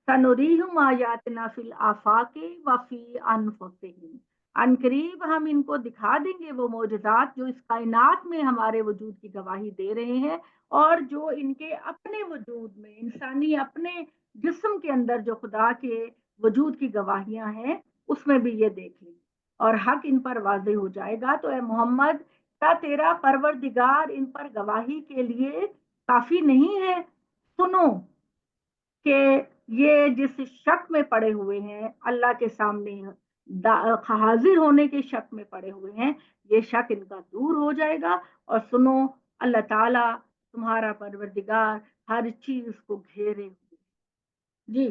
سنریہم آیاتنا فی الآفاق وفی انفسہم، ان قریب ہم ان کو دکھا دیں گے وہ معجزات جو اس کائنات میں ہمارے وجود کی گواہی دے رہے ہیں، اور جو ان کے اپنے وجود میں، انسانی اپنے جسم کے اندر جو خدا کے وجود کی گواہیاں ہیں اس میں بھی یہ دیکھ لیں، اور حق ان پر واضح ہو جائے گا. تو اے محمد، کیا تیرا پروردگار ان پر گواہی کے لیے کافی نہیں ہے؟ سنو کہ یہ جس شک میں پڑے ہوئے ہیں اللہ کے سامنے حاضر ہونے کے شک میں پڑے ہوئے ہیں، یہ شک ان کا دور ہو جائے گا. اور سنو، اللہ تعالیٰ تمہارا پروردگار ہر چیز کو گھیرے ہوئے. جی